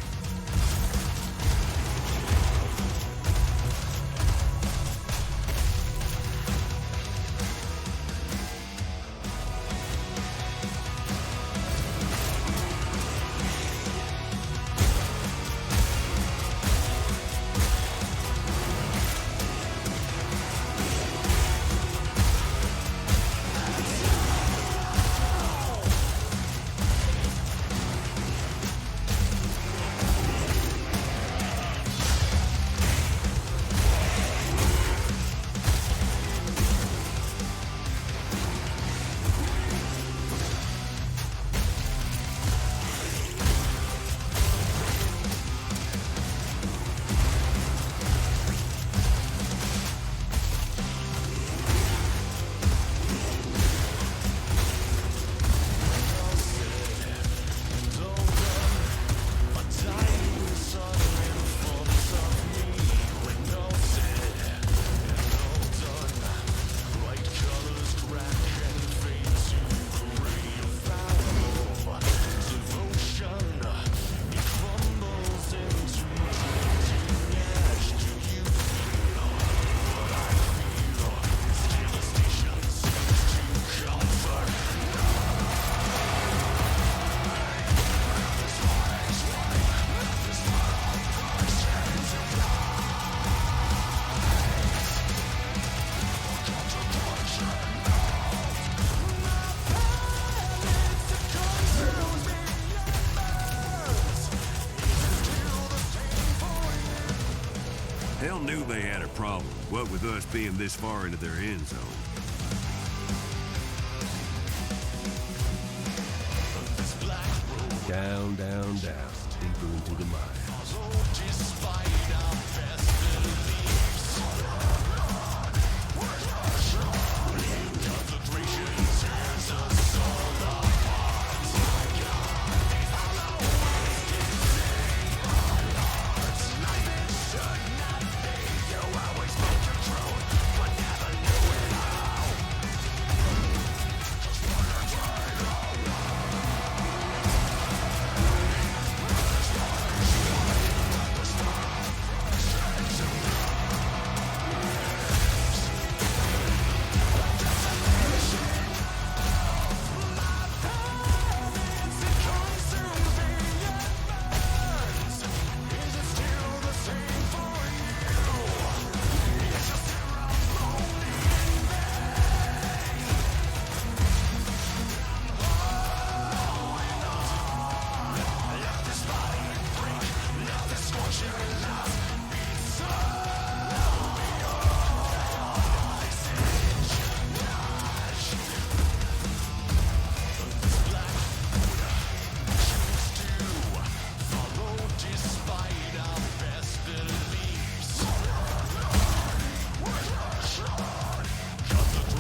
Hell knew they had a problem, what with us being this far into their end zone. Down, down, down, deeper into the mine.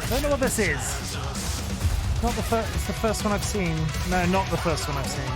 I don't know what this is. Not the first. It's the first one I've seen. No, not the first one I've seen.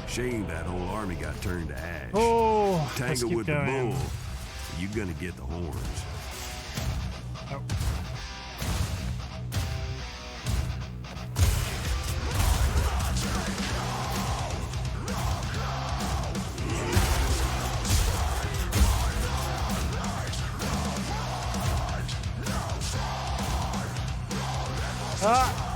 Shame that whole army got turned to ash. Oh, let's Tangle keep with going. the bull. You're gonna get the horns. Oh. Ah!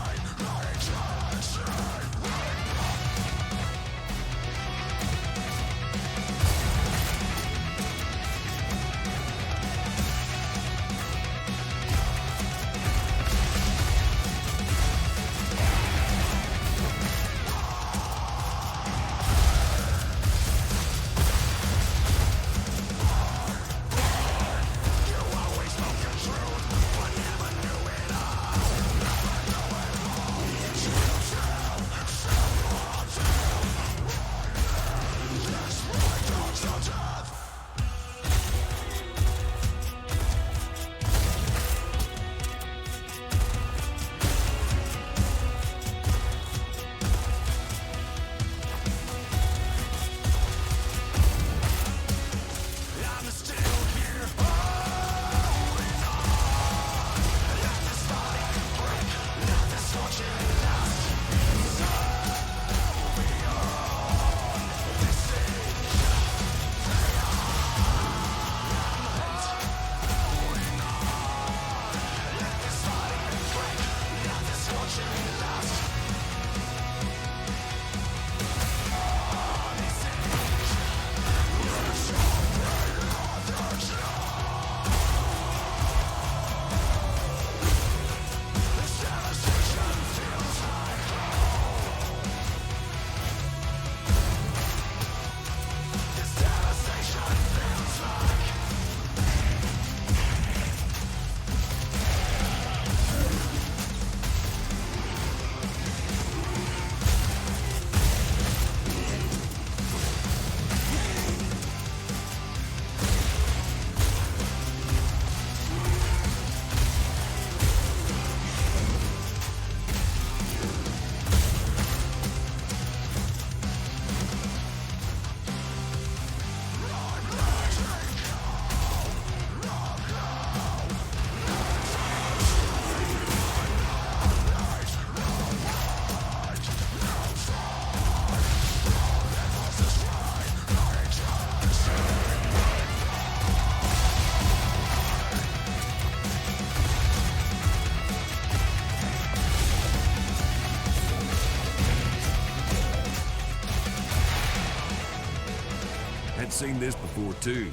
seen this before, too.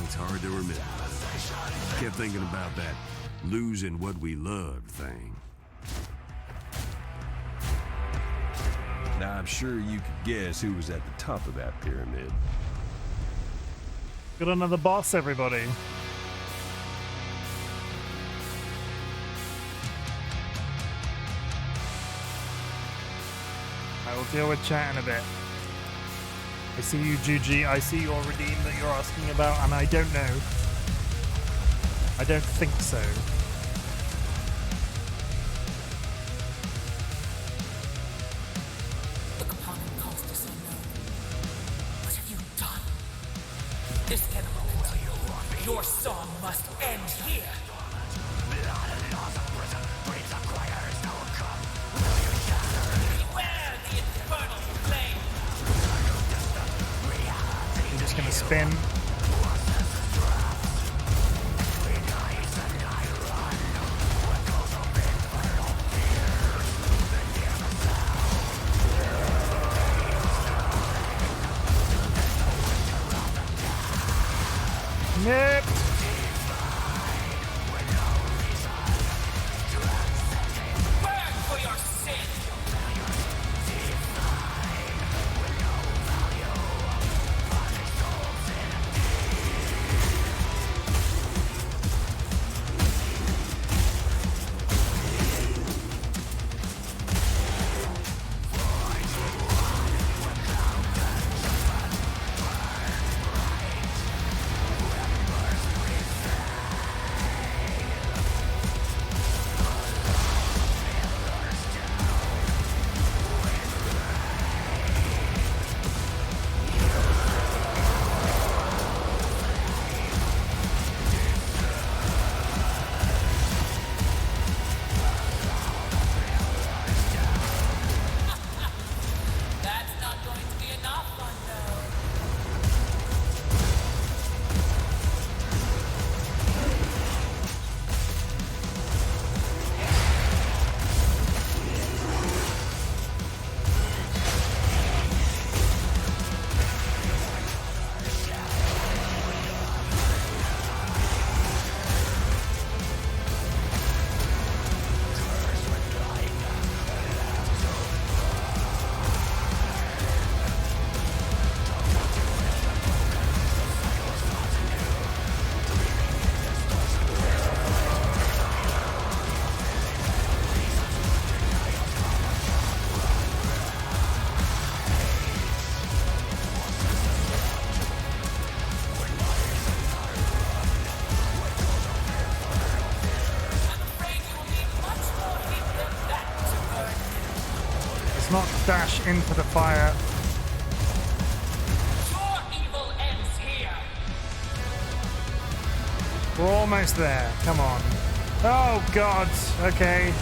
It's hard to remember. Kept thinking about that losing what we loved thing. Now, I'm sure you could guess who was at the top of that pyramid. Good on the boss, everybody. I will deal with chat in a bit. I see you, Juji. I see your redeem that you're asking about, and I don't know. I don't think so. Look upon him, cast us unknown. What have you done? This cannot continue. Your song must end here. Beware the infernal flame. I'm just gonna spin. Nope. Burn for your sin. That's not going to be enough, unknown. I'm afraid you will need much more heat than that to burn. Let's not dash into the fire. Your evil ends here. We're almost there. Come on. Oh, God. Okay.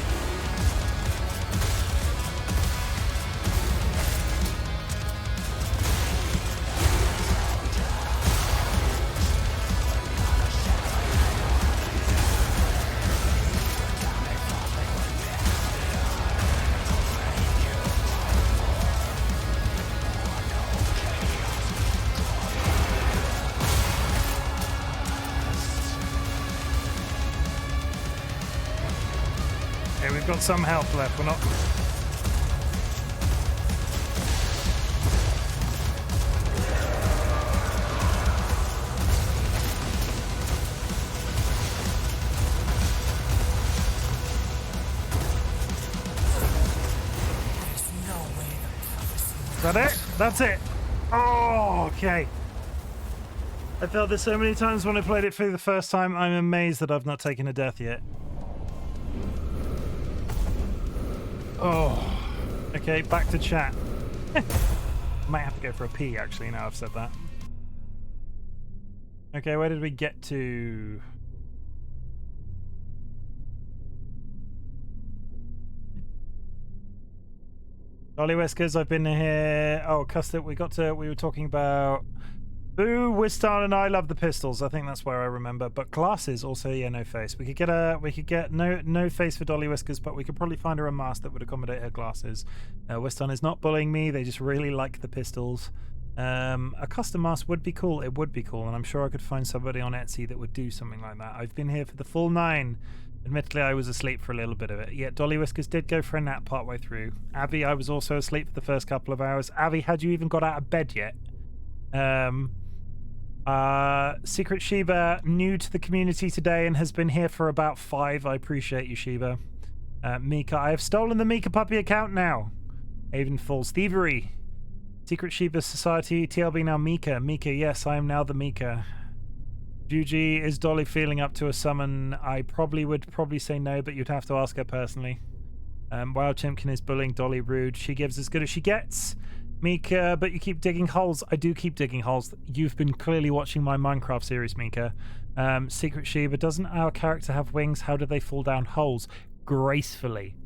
Okay, we've got some health left. We're not... There's no way the prophecy will Is that it? That's it. Oh, okay. I felt this so many times when I played it for the first time. I'm amazed that I've not taken a death yet. Oh. Okay, back to chat. Might have to go for a pee, actually, now I've said that. Okay, where did we get to? DollyWhiskers, I've been here. Oh, Custard, we were talking about Boo, Wistar, and I love the pistols. I think that's where I remember. But glasses also, yeah, no face. We could get no face for DollyWhiskers, but we could probably find her a mask that would accommodate her glasses. Wistar is not bullying me. They just really like the pistols. A custom mask would be cool. It would be cool, and I'm sure I could find somebody on Etsy that would do something like that. I've been here for the full 9. Admittedly, I was asleep for a little bit of it. Yet DollyWhiskers did go for a nap partway through. Avi, I was also asleep for the first couple of hours. Avi, had you even got out of bed yet? Secret Sheba, new to the community today and has been here for about 5. I appreciate you, Sheba. Mika, I have stolen the Mika Puppy account now. Avon Falls Thievery. Secret Sheba Society, TLB now Mika. Mika, yes, I am now the Mika. Juji, is Dolly feeling up to a summon? I would say no, but you'd have to ask her personally. RightBigChimken is bullying Dolly rude. She gives as good as she gets. Mika, but you keep digging holes. I do keep digging holes. You've been clearly watching my Minecraft series, Mika. Secret Sheba, doesn't our character have wings? How do they fall down holes? Gracefully.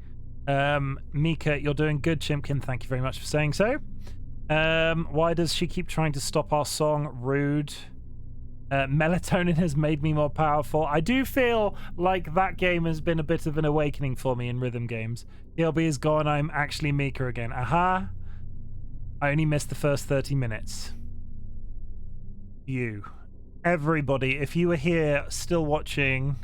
Mika, you're doing good, Chimken. Thank you very much for saying so. Why does she keep trying to stop our song? Rude. Melatonin has made me more powerful. I do feel like that game has been a bit of an awakening for me in rhythm games. TLB is gone. I'm actually Mika again. Aha. I only missed the first 30 minutes. You. Everybody, if you were here still watching...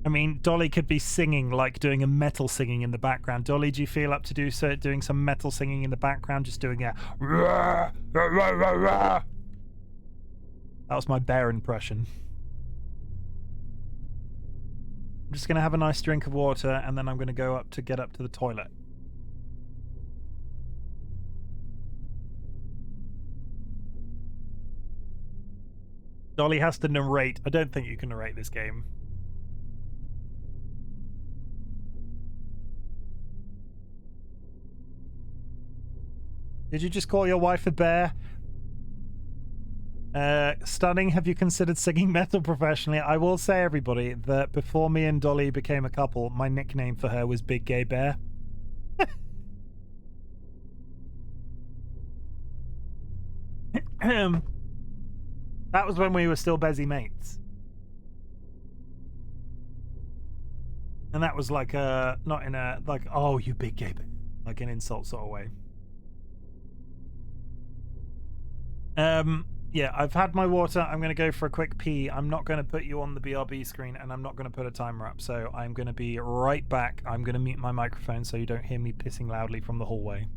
I mean, Dolly could be singing, like doing a metal singing in the background. Dolly, do you feel up to doing some metal singing in the background? Just doing a... That was my bear impression. I'm just going to have a nice drink of water, and then I'm going to go up to get up to the toilet. Dolly has to narrate. I don't think you can narrate this game. Did you just call your wife a bear? Stunning, have you considered singing metal professionally? I will say, everybody, that before me and Dolly became a couple, my nickname for her was Big Gay Bear. That was when we were still busy mates. And that was like not in a, like, oh, you big gay bear, like an insult sort of way. Yeah, I've had my water. I'm going to go for a quick pee. I'm not going to put you on the BRB screen, and I'm not going to put a timer up, so I'm going to be right back. I'm going to mute my microphone so you don't hear me pissing loudly from the hallway.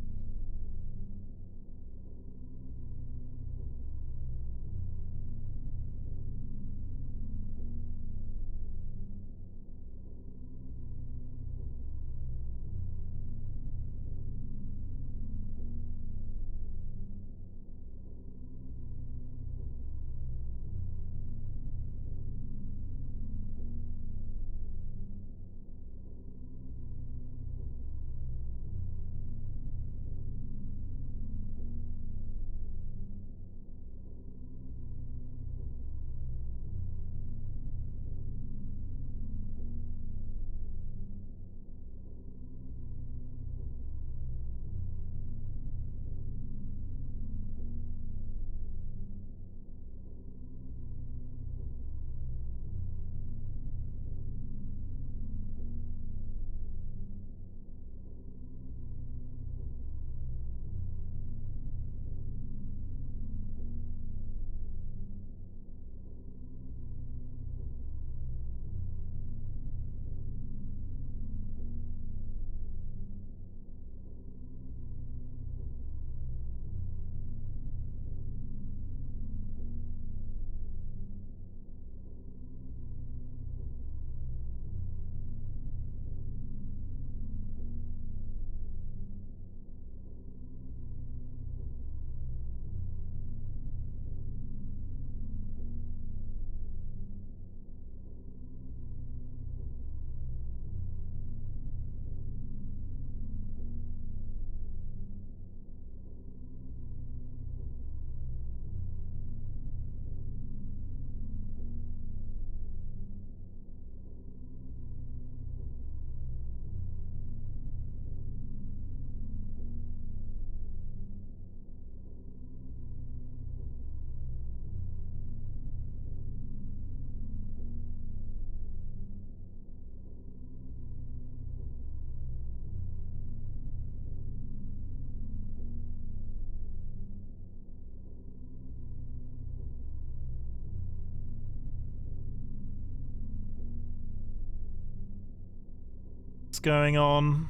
What's going on?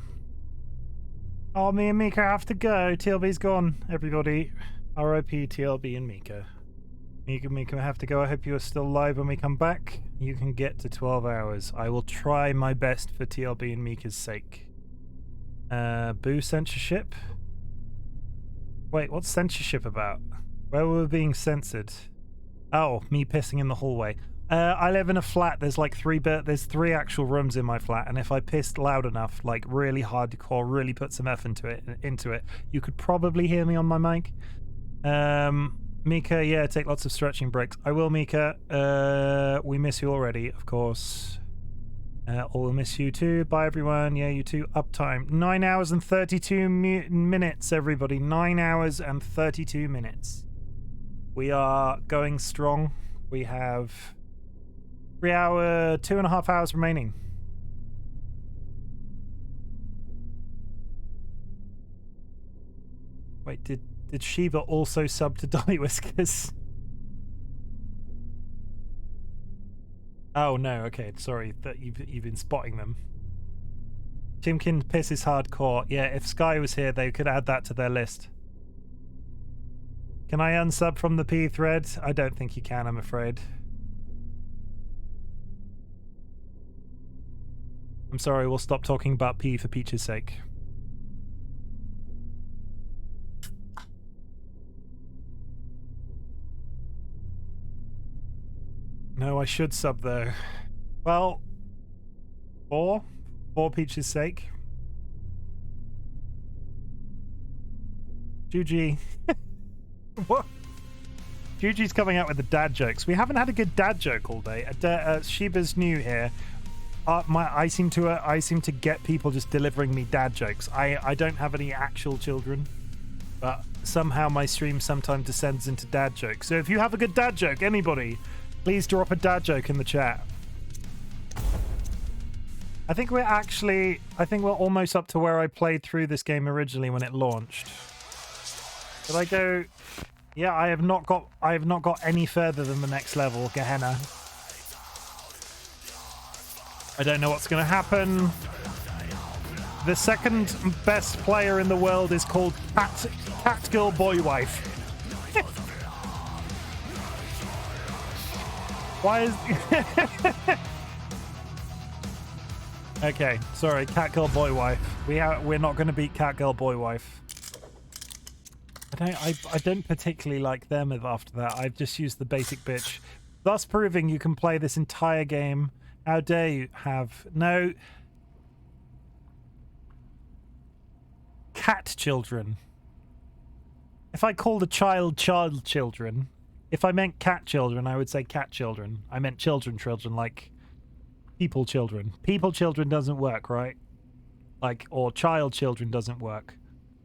Oh, me and Mika have to go. TLB's gone, everybody. R.I.P. TLB and Mika. Mika have to go. I hope you are still live when we come back. You can get to 12 hours. I will try my best for TLB and Mika's sake. Boo censorship? Wait, what's censorship about? Where were we being censored? Oh, me pissing in the hallway. I live in a flat. There's like there's three actual rooms in my flat, and if I pissed loud enough, like really hardcore, really put some effort into it, you could probably hear me on my mic. Mika, yeah, take lots of stretching breaks. I will, Mika. We miss you already, of course. We'll miss you too. Bye, everyone. Yeah, you too. Uptime. 9 hours and 32 minutes, everybody. 9 hours and 32 minutes. We are going strong. We have 2.5 hours remaining. Wait, did Shiva also sub to DollyWhiskers? Oh no, okay, sorry that you've been spotting them. Chimken piss is hardcore. Yeah, if Sky was here, they could add that to their list. Can I unsub from the P thread? I don't think you can, I'm afraid. I'm sorry, we'll stop talking about P for Peach's sake. No, I should sub though. Well, for Peach's sake. Juji. What? Juji's coming out with the dad jokes. We haven't had a good dad joke all day. Shiba's new here. I seem to get people just delivering me dad jokes. I don't have any actual children, but somehow my stream sometimes descends into dad jokes. So if you have a good dad joke, anybody, please drop a dad joke in the chat. I think we're almost up to where I played through this game originally when it launched. Did I go? Yeah, I have not got any further than the next level, Gehenna. I don't know what's going to happen. The second best player in the world is called Cat Girl Boy Wife. Why is... Okay, sorry, Cat Girl Boy Wife. We're not going to beat Cat Girl Boy Wife. I don't particularly like them after that. I've just used the basic bitch, thus proving you can play this entire game. How dare you have no cat children? If I called a child children, if I meant cat children, I would say cat children. I meant children like people children. People children doesn't work, right? Like, or child children doesn't work.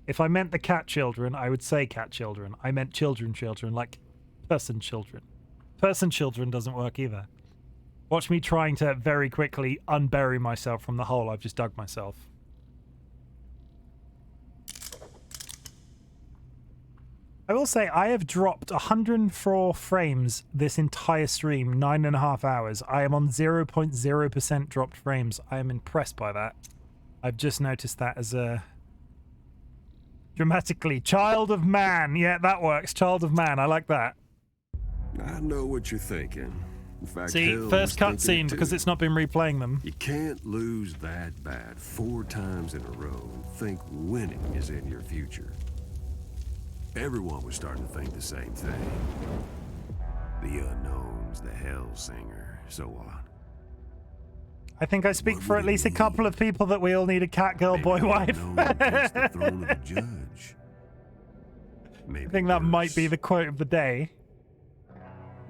If I meant the cat children, I would say cat children. I meant children like person children. Person children doesn't work either. Watch me trying to very quickly unbury myself from the hole I've just dug myself. I will say I have dropped 104 frames this entire stream, 9.5 hours. I am on 0.0% dropped frames. I am impressed by that. I've just noticed that as a... Dramatically. Child of man. Yeah, that works. Child of man. I like that. I know what you're thinking. In fact, see, first cutscene because it's not been replaying them. You can't lose that bad 4 times in a row and think winning is in your future. Everyone was starting to think the same thing. The unknowns, the Hellsinger, so on. I think I speak for at least a couple of people that we all need a cat girl boy wife. The throne of the judge. Maybe I think that might be the quote of the day.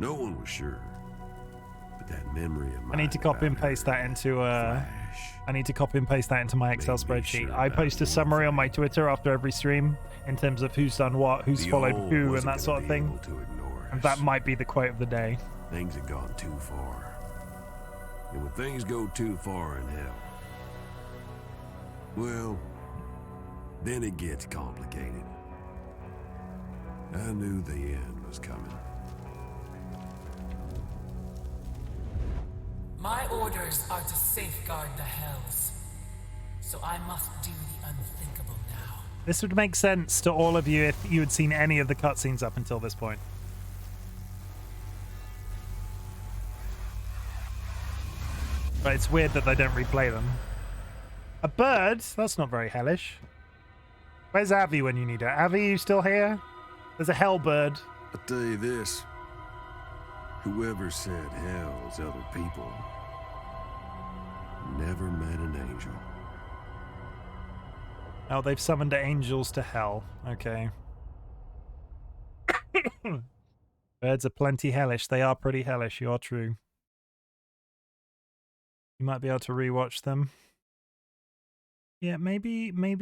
No one was sure. But that memory of mine I need to copy and paste that into I need to copy and paste that into my Excel spreadsheet. I post a summary on my Twitter after every stream in terms of who's done what, who's followed who, and that sort of thing. And that might be the quote of the day. Things have gone too far. And when things go too far in hell, well, then it gets complicated. I knew the end was coming. My orders are to safeguard the Hells. so I must do the unthinkable now. This would make sense to all of you if you had seen any of the cutscenes up until this point. But it's weird that they don't replay them. A bird? That's not very hellish. Where's Avi when you need her? Avi, you still here? There's a hell bird. I'll tell you this. Whoever said hell's other people never met an angel. Oh, they've summoned angels to hell. Okay. Birds are plenty hellish. They are pretty hellish. You are true. You might be able to rewatch them. Yeah, maybe we're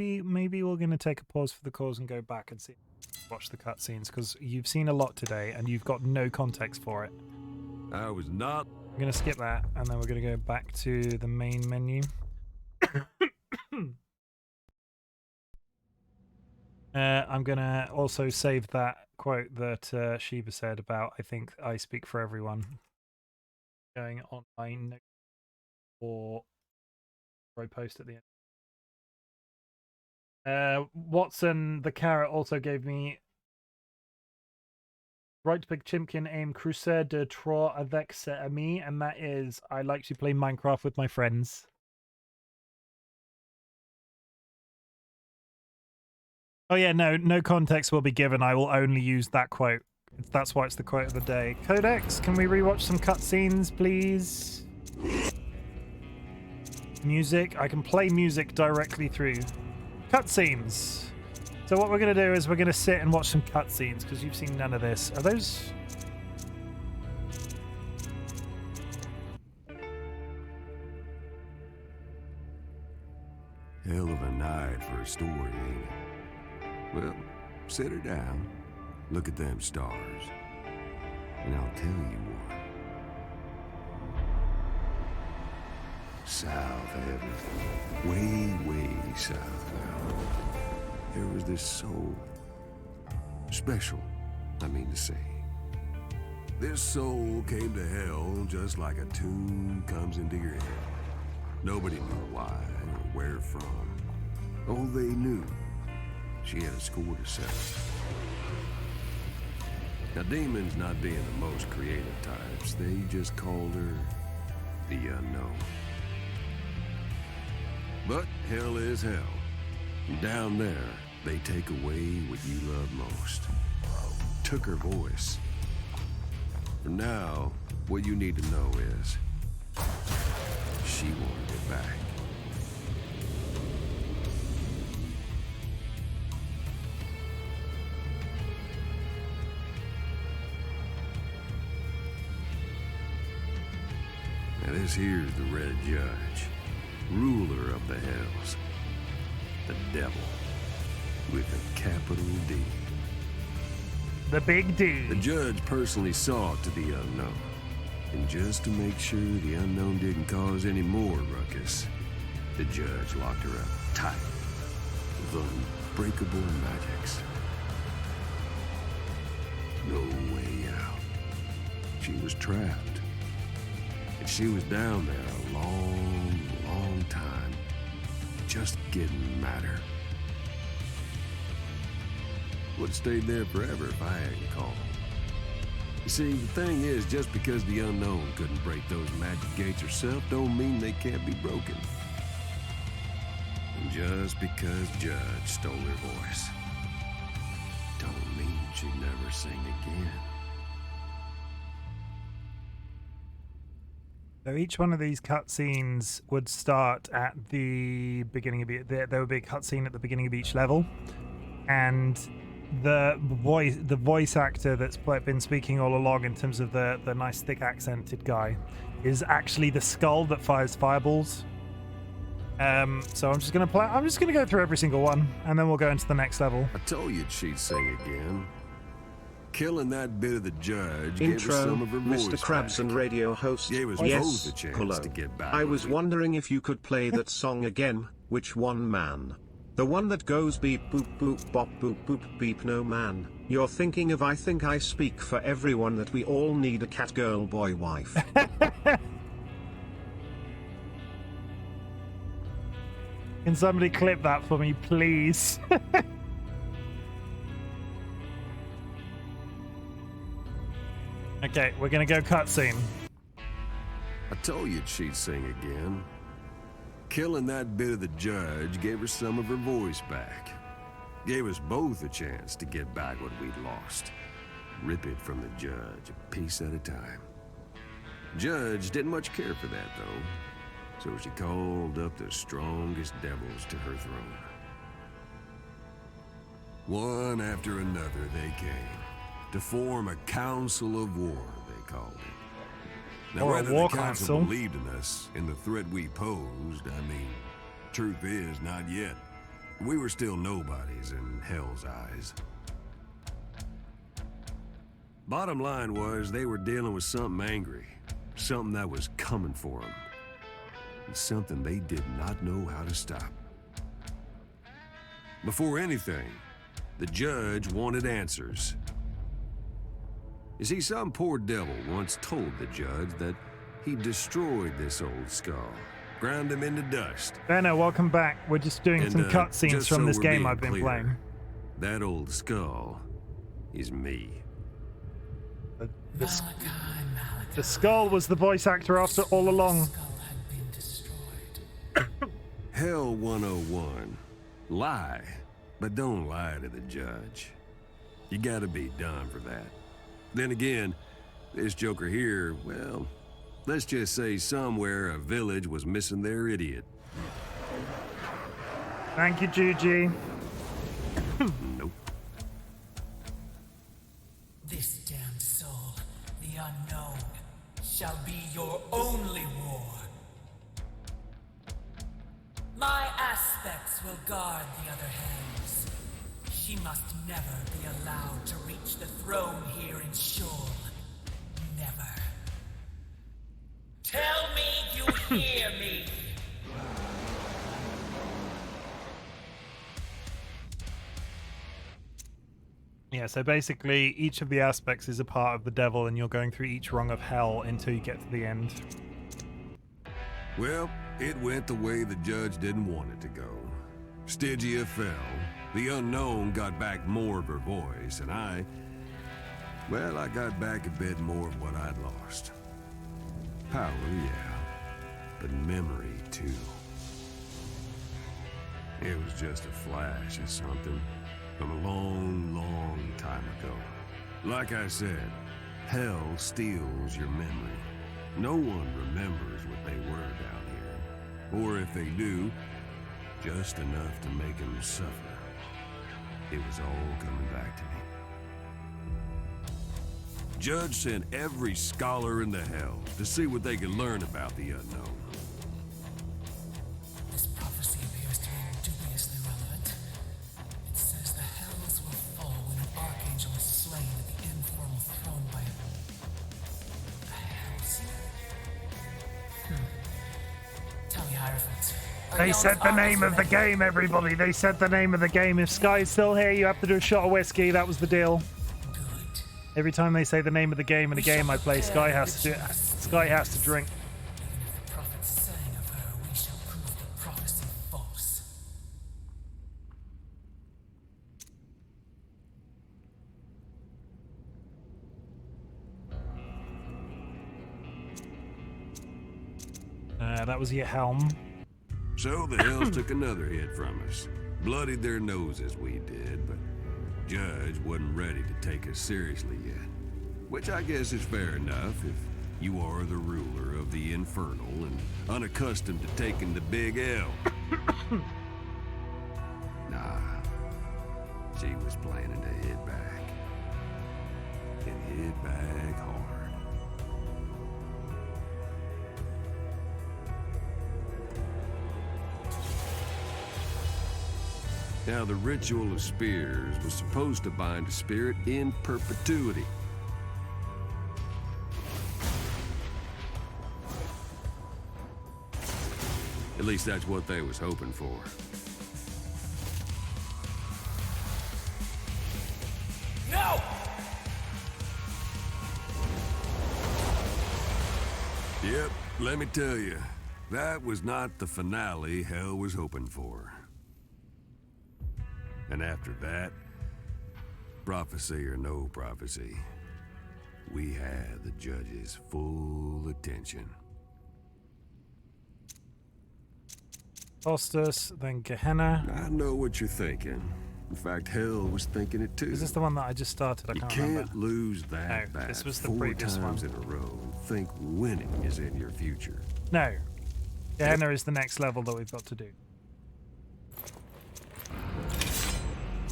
going to take a pause for the cause and go back and watch the cutscenes, because you've seen a lot today and you've got no context for it. I was not. I'm going to skip that, and then we're going to go back to the main menu. I'm going to also save that quote that Shiva said about, I think I speak for everyone, going on my note or I post at the end. Watson the Carrot also gave me RightBigChimken aim cruiser de trois avec ses amis, and that is, I like to play Minecraft with my friends. Oh yeah, no context will be given. I will only use that quote. That's why it's the quote of the day. Codex, can we rewatch some cutscenes, please? Music. I can play music directly through. Cutscenes. So what we're going to do is we're going to sit and watch some cutscenes, because you've seen none of this. Are those... Hell of a night for a story, ain't it? Well, sit her down, look at them stars, and I'll tell you what. South heaven, way south now, there was this soul. Special, I mean to say. This soul came to hell just like a tune comes into your head. Nobody knew why or where from. Oh, they knew. She had a score to settle. Now, demons not being the most creative types, they just called her the unknown. But hell is hell. And down there, they take away what you love most. Took her voice. For now, what you need to know is she wanted it back. Now this here's the Red Judge, ruler of the hells, the devil, with a capital D. The big D. The judge personally saw to the unknown, and just to make sure the unknown didn't cause any more ruckus, the judge locked her up tight with unbreakable magics. No way out. She was trapped. And she was down there a long time, just getting madder. Would have stayed there forever if I hadn't called. You see, the thing is, just because the unknown couldn't break those magic gates herself, don't mean they can't be broken. And just because Judge stole her voice, don't mean she'd never sing again. So each one of these cutscenes would start at the beginning of it. There would be a cutscene at the beginning of each level, and the voice actor that's been speaking all along, in terms of the nice thick accented guy, is actually the skull that fires fireballs. So I'm just gonna go through every single one, and then we'll go into the next level. I told you she'd sing again. Killing that bit of the judge Intro, gave us some of her voice Mr. Krabs back. and radio host. Gave us Yes, both a chance hello. to get back. I was with it. wondering if you could play that song again. Which one, man? The one that goes beep boop boop bop boop boop beep. No, man. You're thinking of I think I speak for everyone that we all need a cat girl boy wife. Can somebody clip that for me, please? Okay, we're gonna go cutscene. I told you she'd sing again. Killing that bit of the judge gave her some of her voice back. Gave us both a chance to get back what we'd lost. Rip it from the judge, a piece at a time. Judge didn't much care for that, though. So she called up the strongest devils to her throne. One after another they came, to form a council of war, they called it. Now, Or a whether war the council council. believed in us, in the threat we posed, I mean, truth is, not yet. We were still nobodies in Hell's eyes. Bottom line was, they were dealing with something angry. Something that was coming for them. And something they did not know how to stop. Before anything, the judge wanted answers. You see, some poor devil once told the judge that he destroyed this old skull, ground him into dust. Benno, welcome back. We're just doing some cutscenes just from so this we're game being I've been clear, playing. That old skull is me. The skull was the voice actor after all along. Skull had been destroyed. Hell 101. Lie, but don't lie to the judge. You gotta be done for that. Then again, this joker here, well, let's just say somewhere a village was missing their idiot. Thank you, Juji. Nope. This damned soul, the unknown, shall be your only war. My aspects will guard the other hands. She must never be allowed to reach the throne here in Sheol. Never. Tell me you hear me. Yeah, so basically each of the aspects is a part of the devil and you're going through each rung of hell until you get to the end. Well, it went the way the judge didn't want it to go. Stygia fell. The unknown got back more of her voice, and I got back a bit more of what I'd lost. Power, yeah, but memory, too. It was just a flash of something from a long, long time ago. Like I said, hell steals your memory. No one remembers what they were down here. Or if they do, just enough to make them suffer. It was all coming back to me. Judge sent every scholar into hell to see what they could learn about the unknown. This prophecy appears to be dubiously relevant. It says the hells will fall when an archangel is slain at the infernal throne by a Hellsinger. Tell me, Hierophant. They said the name of the game, everybody. They said the name of the game. If Sky's still here, you have to do a shot of whiskey. That was the deal. Good. Every time they say the name of the game in a game I play, Sky has to drink. Even if the prophets sang of her, we shall prove the prophecy false. That was your helm. So the hells took another hit from us. Bloodied their noses we did, but Judge wasn't ready to take us seriously yet. Which I guess is fair enough if you are the ruler of the infernal and unaccustomed to taking the big L. Nah, she was planning to hit back. And hit back hard. Now, the ritual of spears was supposed to bind a spirit in perpetuity. At least that's what they was hoping for. No! Yep, let me tell you, that was not the finale hell was hoping for. And after that, prophecy or no prophecy, we had the judge's full attention. Faustus, then Gehenna. I know what you're thinking. In fact, hell was thinking it too. Is this the one that I just started? I You can't can't remember. lose that No, bat this was the 4 previous times one. in a row and think winning is in your future. No. Gehenna is the next level that we've got to do.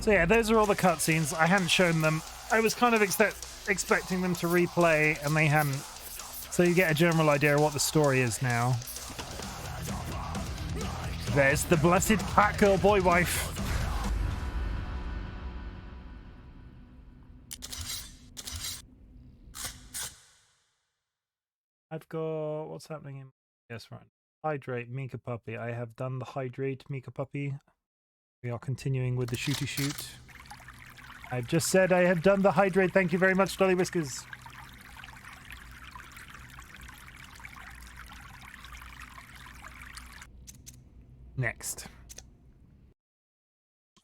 So yeah, those are all the cutscenes. I hadn't shown them. I was kind of expecting them to replay, and they hadn't. So you get a general idea of what the story is now. There's the blessed cat girl boy wife. I've got... what's happening in... yes, right. Hydrate, Mika Puppy. I have done the hydrate, Mika Puppy. We are continuing with the shooty shoot. I've just said I have done the hydrate. Thank you very much, DollyWhiskers. Next.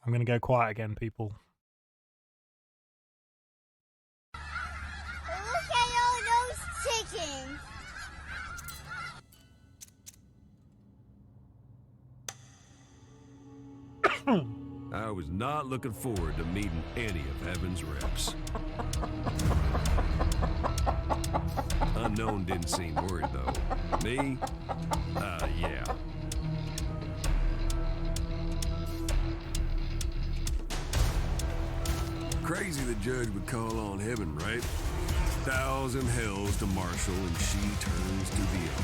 I'm going to go quiet again, people. Look at all those chickens. I was not looking forward to meeting any of Heaven's reps. Unknown didn't seem worried, though. Me? Yeah. Crazy the judge would call on Heaven, right? 1,000 hells to Marshall, and she turns to the other.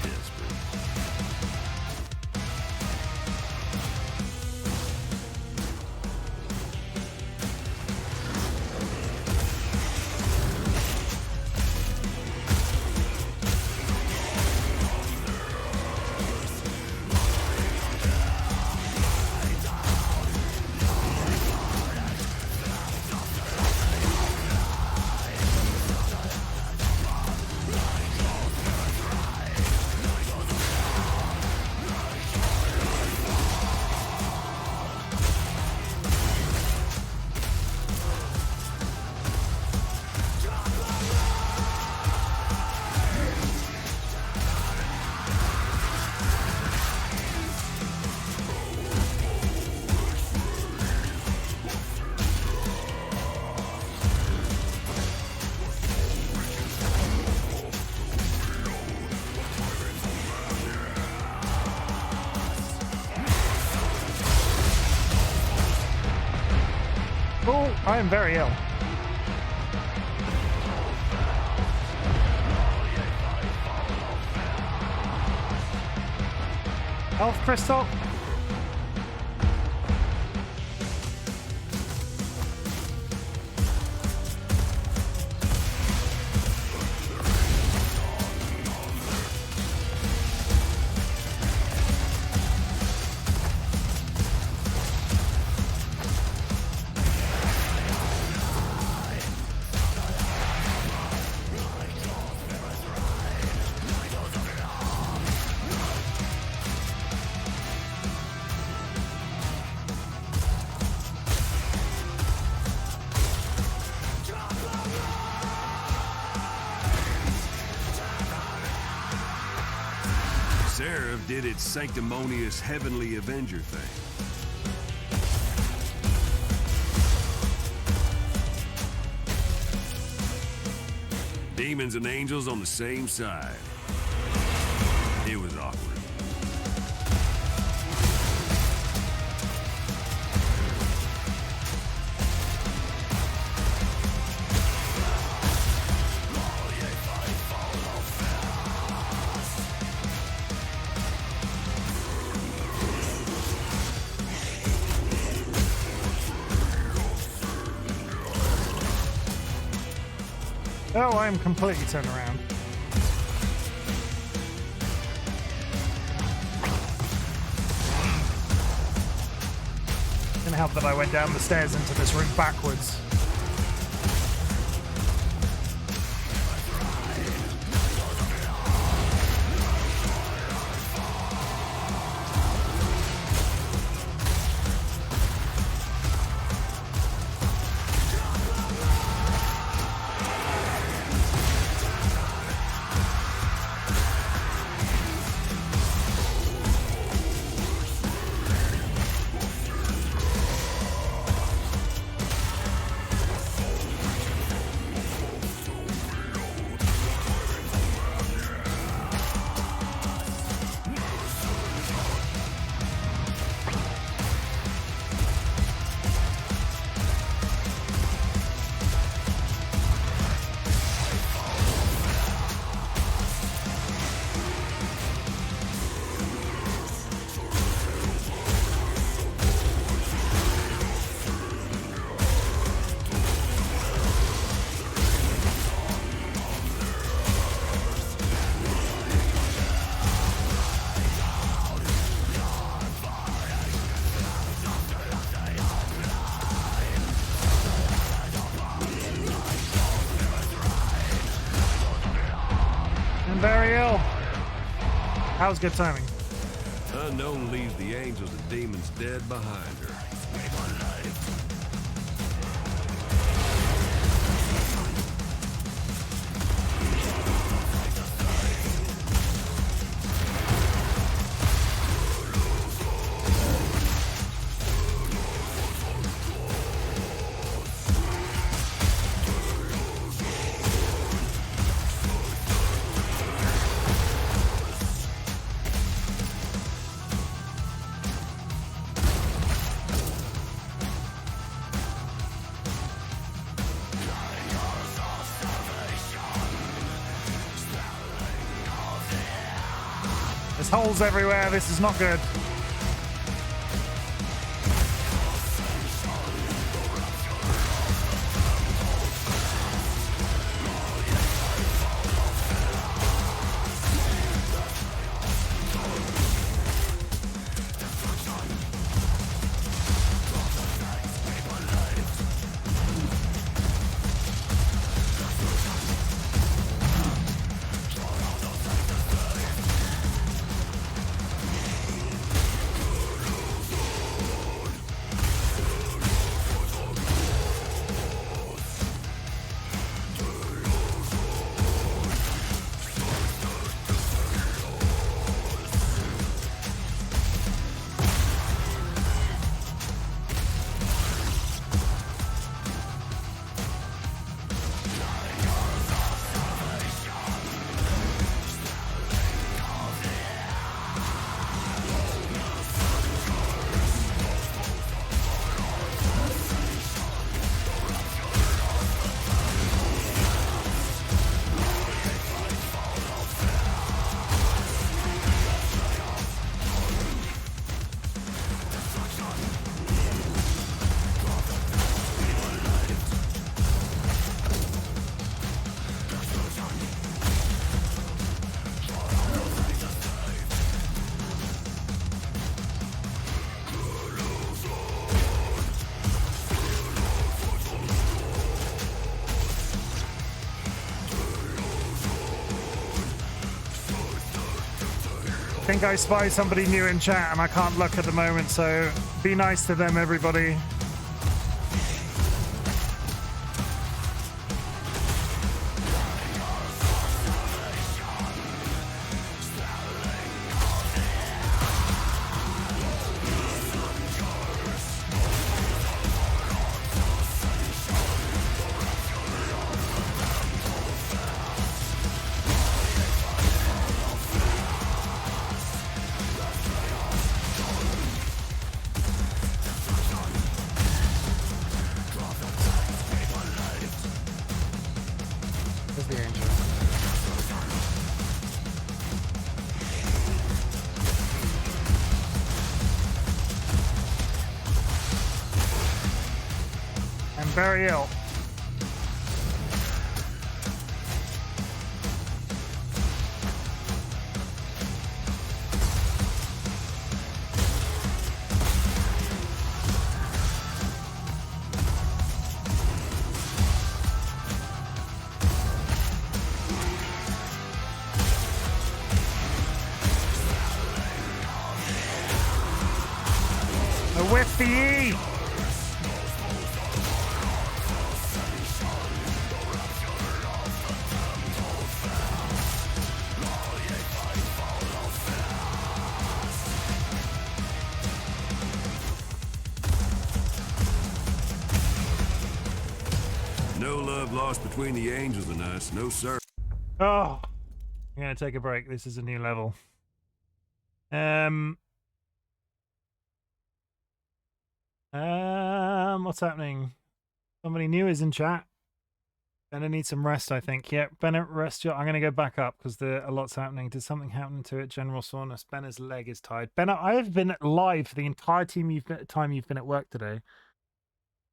Desperate. Oh, I am very ill. Health crystal. Seraph did its sanctimonious heavenly Avenger thing. Demons and angels on the same side. It was awkward. Oh, I am completely turned around. Didn't help that I went down the stairs into this room backwards. I'm very ill. That was good timing. Unknown leaves the angels and demons dead behind her. There's holes everywhere. This is not good. I think I spy somebody new in chat and I can't look at the moment, so be nice to them, everybody. Very ill. A whiff the E. No love lost between the angels and us, no sir. Oh, I'm gonna take a break. This is a new level. What's happening? Somebody new is in chat. Bennett needs some rest, I think. Yeah, Bennett, rest your... I'm going to go back up because a lot's happening. Did something happen to it? General soreness. Bennett's leg is tired. Bennett, I have been live for the entire time you've been at work today.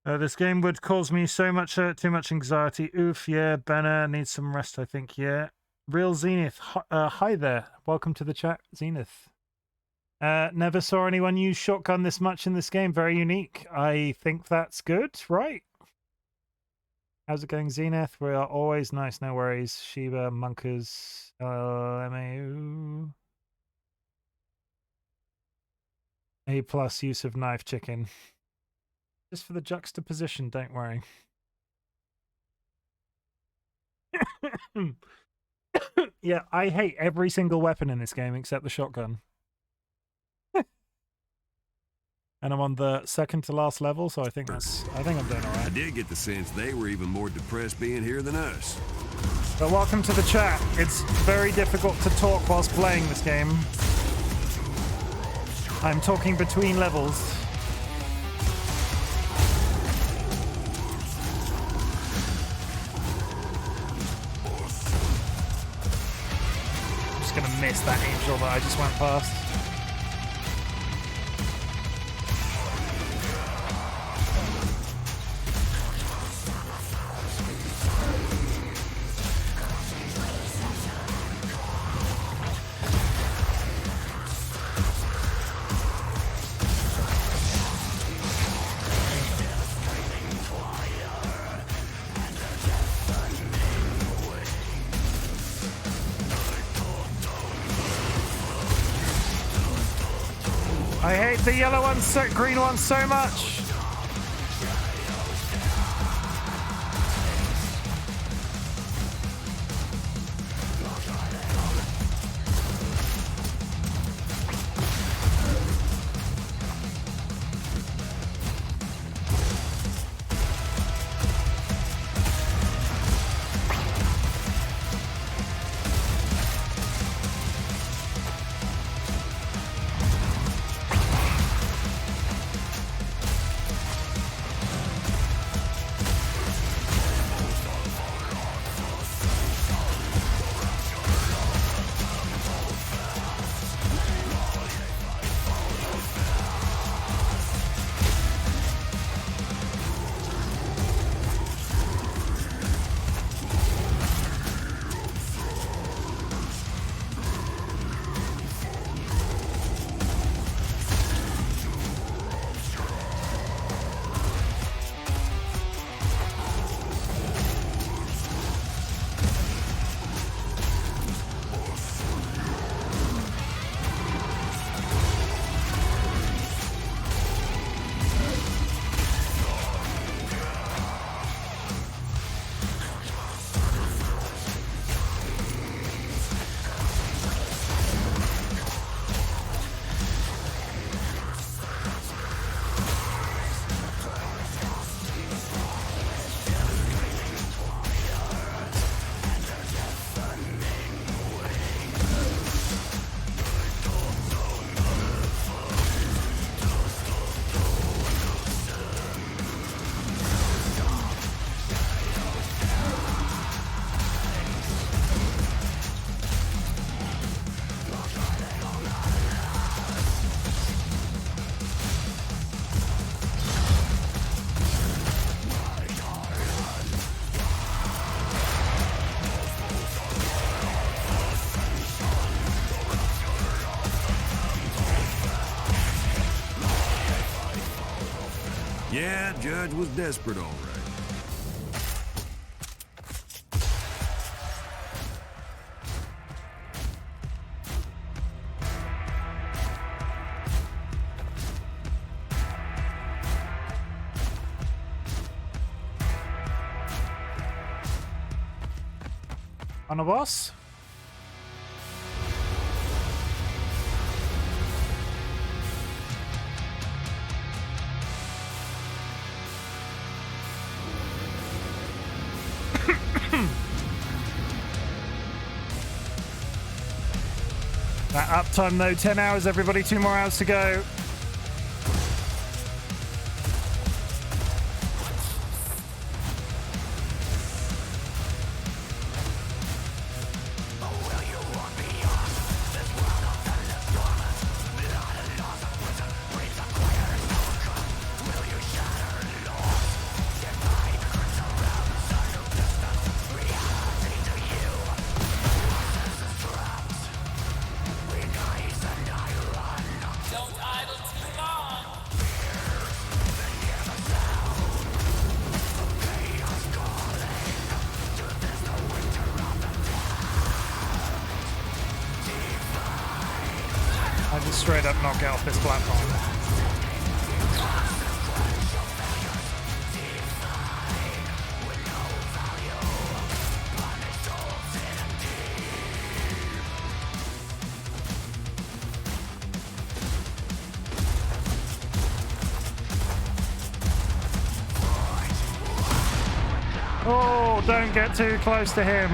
This game would cause me so much, too much anxiety. Oof, yeah, Bennett needs some rest, I think, yeah. Real Zenith, hi there. Welcome to the chat, Zenith. Never saw anyone use shotgun this much in this game. Very unique. I think that's good, right? How's it going, Zenith? We are always nice, no worries. Sheba, Munkers, LMAO. A+ use of knife chicken. Just for the juxtaposition, don't worry. Yeah, I hate every single weapon in this game except the shotgun. And I'm on the second to last level, so I think I'm doing all I right. did get the sense they were even more depressed being here than us. But welcome to the chat. It's very difficult to talk whilst playing this game. I'm talking between levels. I'm just gonna miss that angel that I just went past. I hate the yellow ones, green ones so much. Yeah, Judge was desperate, all right. On a boss? That uptime though, 10 hours everybody, 2 more hours to go. Don't idle straight up not get off this platform. Oh, don't get too close to him.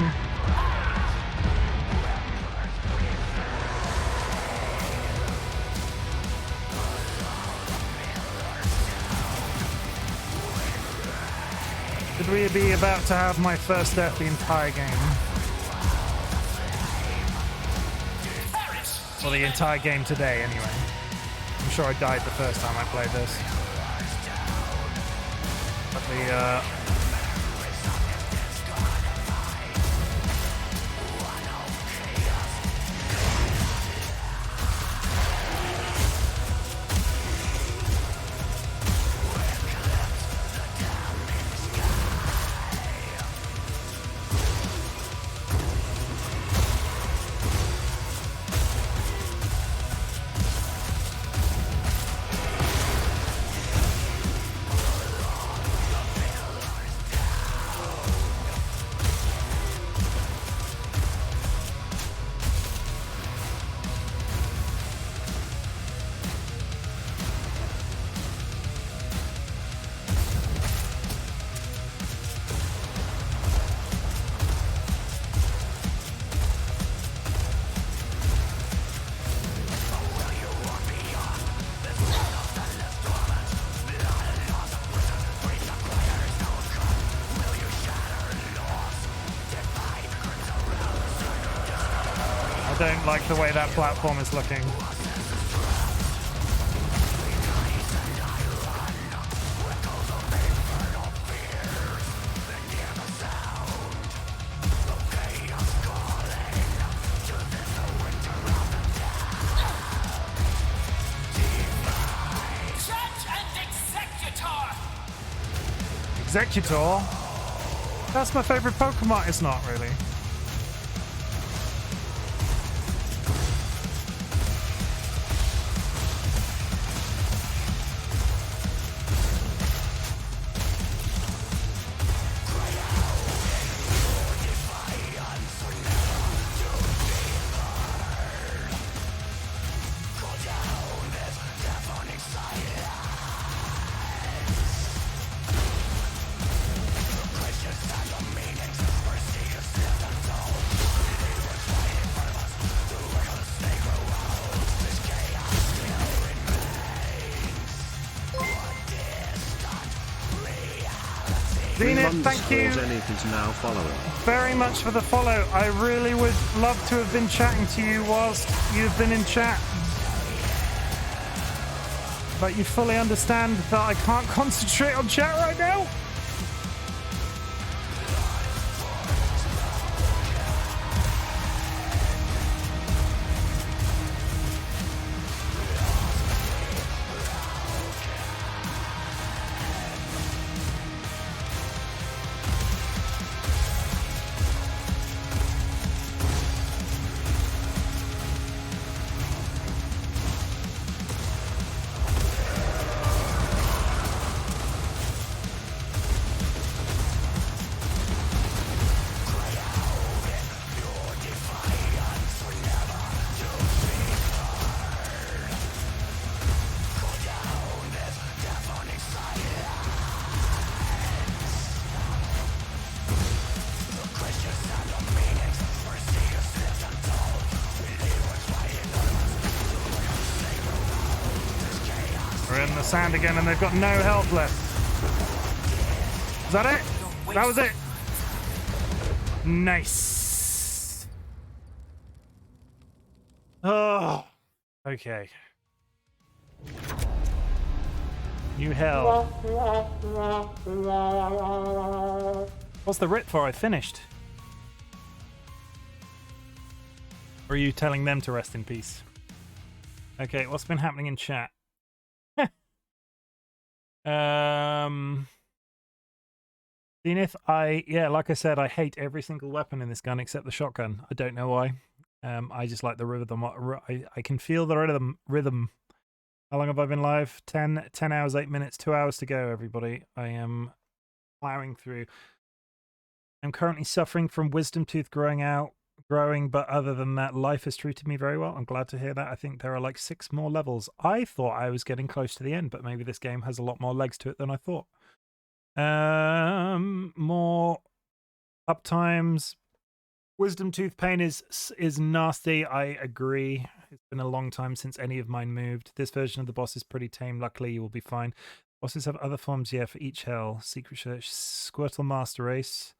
Could we be about to have my first death the entire game? Well, the entire game today, anyway. I'm sure I died the first time I played this. But the, I don't like the way that platform is looking. Executor? That's my favorite Pokemon. It's not really. Zenith, thank you now very much for the follow. I really would love to have been chatting to you whilst you've been in chat. But you fully understand that I can't concentrate on chat right now? We're in the sand again and they've got no health left. Is that it? That was it. Nice. Oh, okay. New hell. What's the rip for? I finished. Or are you telling them to rest in peace? Okay, what's been happening in chat? Zenith, like I said, I hate every single weapon in this gun except the shotgun. I don't know why. I just like the rhythm. I can feel the rhythm. How long have I been live? 10 hours, 8 minutes, 2 hours to go, everybody. I am plowing through. I'm currently suffering from wisdom tooth growing, but other than that, life has treated me very well. I'm glad to hear that. I think there are like 6 more levels. I thought I was getting close to the end, but maybe this game has a lot more legs to it than I thought. More uptimes. Wisdom tooth pain is nasty. I agree. It's been a long time since any of mine moved. This version of the boss is pretty tame. Luckily, you will be fine. Bosses have other forms, yeah, for each hell. Secret Search, Squirtle Master Race.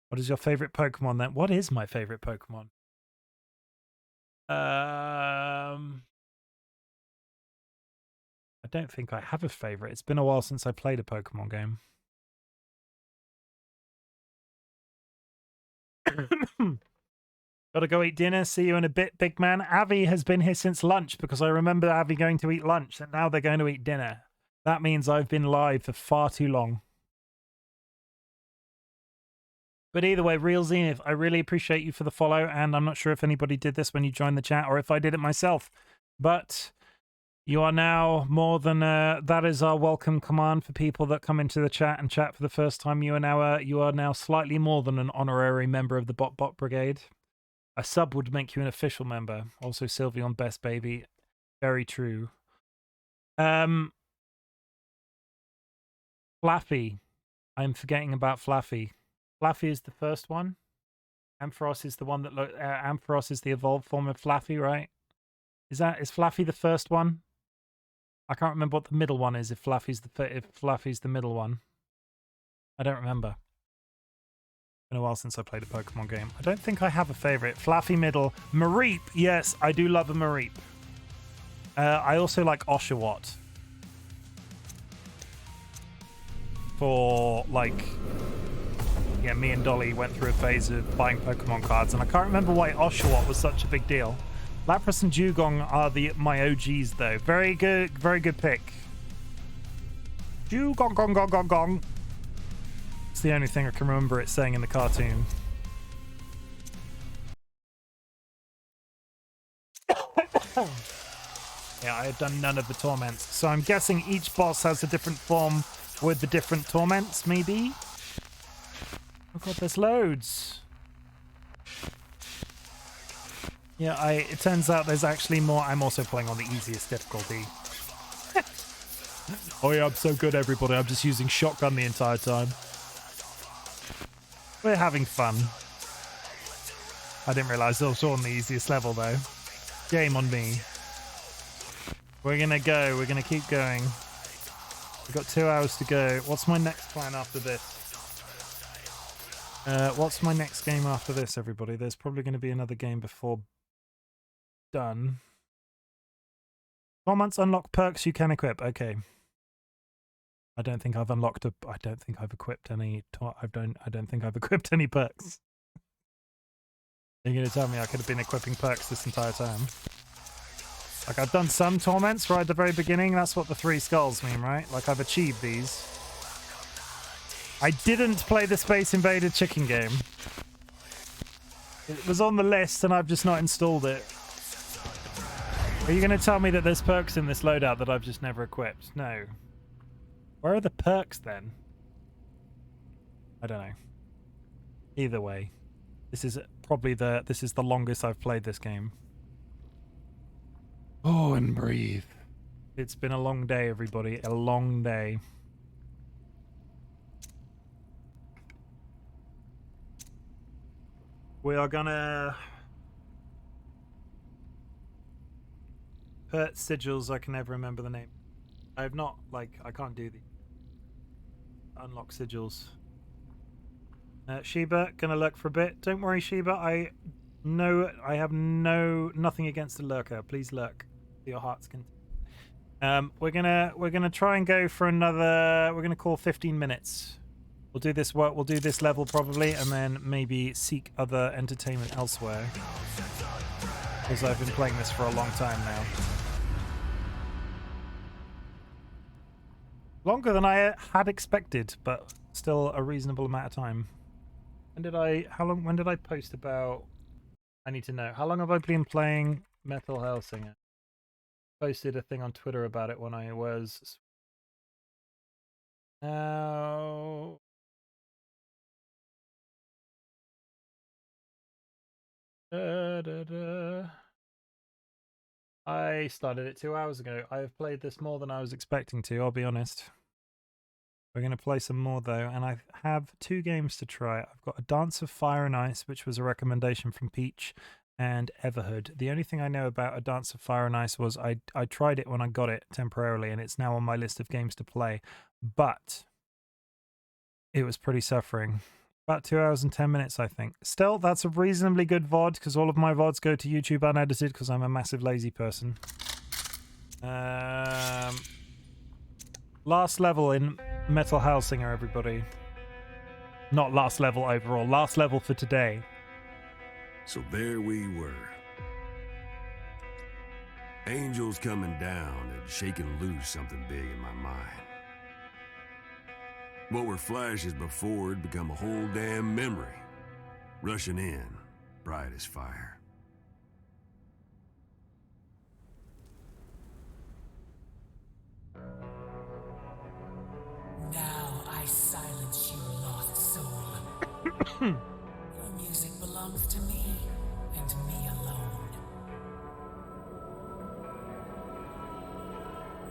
What is your favorite Pokemon then? What is my favorite Pokemon? I don't think I have a favorite. It's been a while since I played a Pokemon game. Gotta go eat dinner. See you in a bit, big man. Avi has been here since lunch because I remember Avi going to eat lunch and now they're going to eat dinner. That means I've been live for far too long. But either way, Real Zenith, I really appreciate you for the follow, and I'm not sure if anybody did this when you joined the chat or if I did it myself. But you are now more than that is our welcome command for people that come into the chat and chat for the first time. You are now slightly more than an honorary member of the Bot Brigade. A sub would make you an official member. Also, Sylveon Best Baby. Very true. Flaffy. I'm forgetting about Flaffy. Flaffy is the first one. Ampharos is the one that Ampharos is the evolved form of Flaffy, right? Is Flaffy the first one? I can't remember what the middle one is. If Flaffy's the middle one, I don't remember. Been a while since I played a Pokemon game. I don't think I have a favorite. Flaffy middle. Mareep. Yes, I do love a Mareep. I also like Oshawott. For like, yeah, me and Dolly went through a phase of buying Pokemon cards, and I can't remember why Oshawott was such a big deal. Lapras and Dugong are my OGs though. Very good pick. Dugong gong gong gong gong. It's the only thing I can remember it saying in the cartoon. Yeah, I had done none of the torments, so I'm guessing each boss has a different form with the different torments, maybe? Oh god, there's loads. Yeah, it turns out there's actually more. I'm also playing on the easiest difficulty. Oh yeah, I'm so good, everybody. I'm just using shotgun the entire time. We're having fun. I didn't realize I was on the easiest level, though. Game on me. We're gonna go. We're gonna keep going. We've got 2 hours to go. What's my next plan after this? What's my next game after this, everybody? There's probably going to be another game before done. 4 months unlock perks you can equip. Okay. I don't think I've unlocked I don't think I've equipped any. I don't think I've equipped any perks. You're going to tell me I could have been equipping perks this entire time? Like, I've done some torments right at the very beginning. That's what the 3 skulls mean, right? Like, I've achieved these. I didn't play the Space Invader chicken game. It was on the list, and I've just not installed it. Are you going to tell me that there's perks in this loadout that I've just never equipped? No. Where are the perks, then? I don't know. Either way. This is probably this is the longest I've played this game. Oh, and breathe. It's been a long day, everybody. A long day. We are gonna... Pert sigils, I can never remember the name. I have not, like, I can't do the... Unlock sigils. Sheba, gonna lurk for a bit. Don't worry, Sheba, I have nothing against the lurker. Please lurk. Your heart's content. We're gonna try and go for another. We're gonna call 15 minutes. We'll do this work. We'll do this level probably, and then maybe seek other entertainment elsewhere. Because I've been playing this for a long time now. Longer than I had expected, but still a reasonable amount of time. When did I post about I need to know. How long have I been playing Metal Hellsinger? Posted a thing on Twitter about it when I was... Now... I started it 2 hours ago. I have played this more than I was expecting to, I'll be honest. We're going to play some more though, and I have 2 games to try. I've got A Dance of Fire and Ice, which was a recommendation from Peach, and Everhood. The only thing I know about A Dance of Fire and Ice was I tried it when I got it temporarily, and it's now on my list of games to play. But it was pretty suffering. About 2 hours and 10 minutes, I think. Still, that's a reasonably good VOD, because all of my VODs go to YouTube unedited, because I'm a massive lazy person. Last level in Metal Hellsinger, everybody. Not last level overall, last level for today. So there we were. Angels coming down and shaking loose something big in my mind. What were flashes before had become a whole damn memory. Rushing in, bright as fire. Now I silence you, lost soul. Your music belongs to me, and me alone.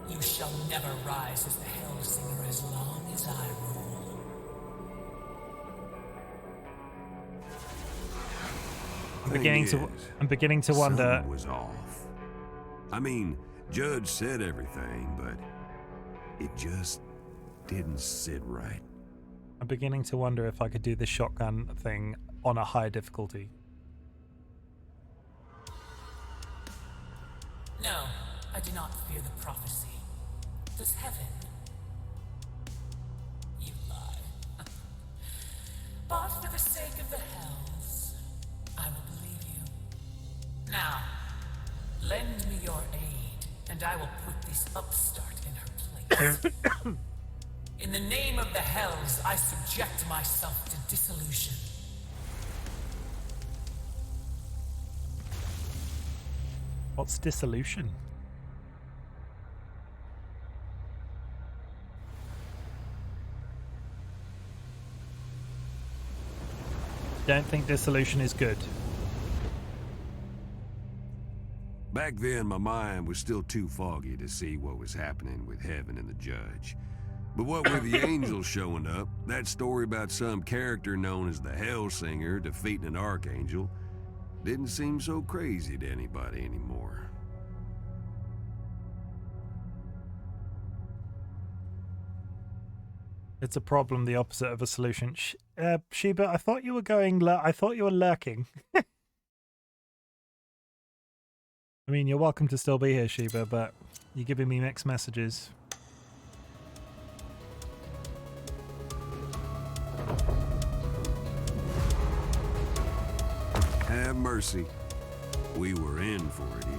You shall never rise as the Hellsinger as long as I rule. I'm beginning to wonder. Something was off. I mean, Judge said everything, but it just didn't sit right. I'm beginning to wonder if I could do the shotgun thing on a higher difficulty. No, I do not fear the prophecy. Does heaven? You lie. But for the sake of the hells, I will believe you. Now, lend me your aid, and I will put this upstart in her place. In the name of the hells, I subject myself to dissolution. What's dissolution? Don't think dissolution is good. Back then, my mind was still too foggy to see what was happening with heaven and the judge. But what with the angels showing up, that story about some character known as the Hellsinger defeating an archangel didn't seem so crazy to anybody anymore. It's a problem, the opposite of a solution. Sheba, I thought you were going. I thought you were lurking. I mean, you're welcome to still be here, Sheba, but you're giving me mixed messages. Have mercy. We were in for it here.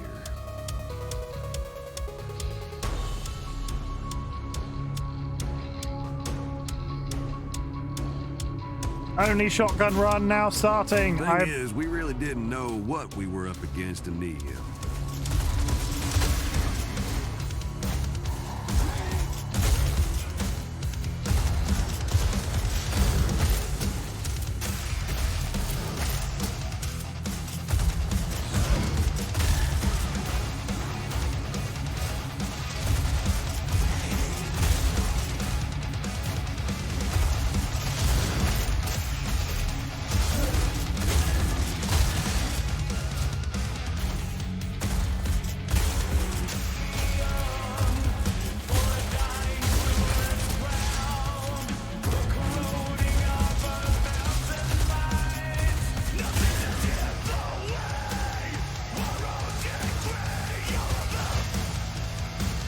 Only shotgun run now starting. Thing is, we really didn't know what we were up against until.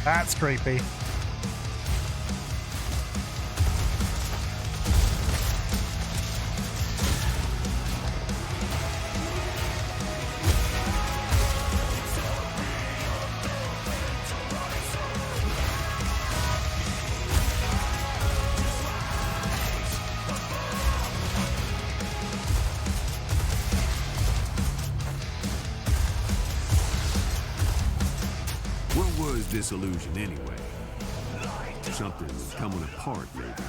That's creepy. disillusion anyway. Something's coming apart, maybe.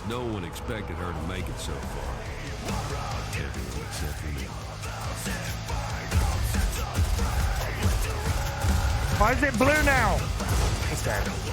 No one expected her to make it so far. Everyone except for me. Why is it blue now? It's dead.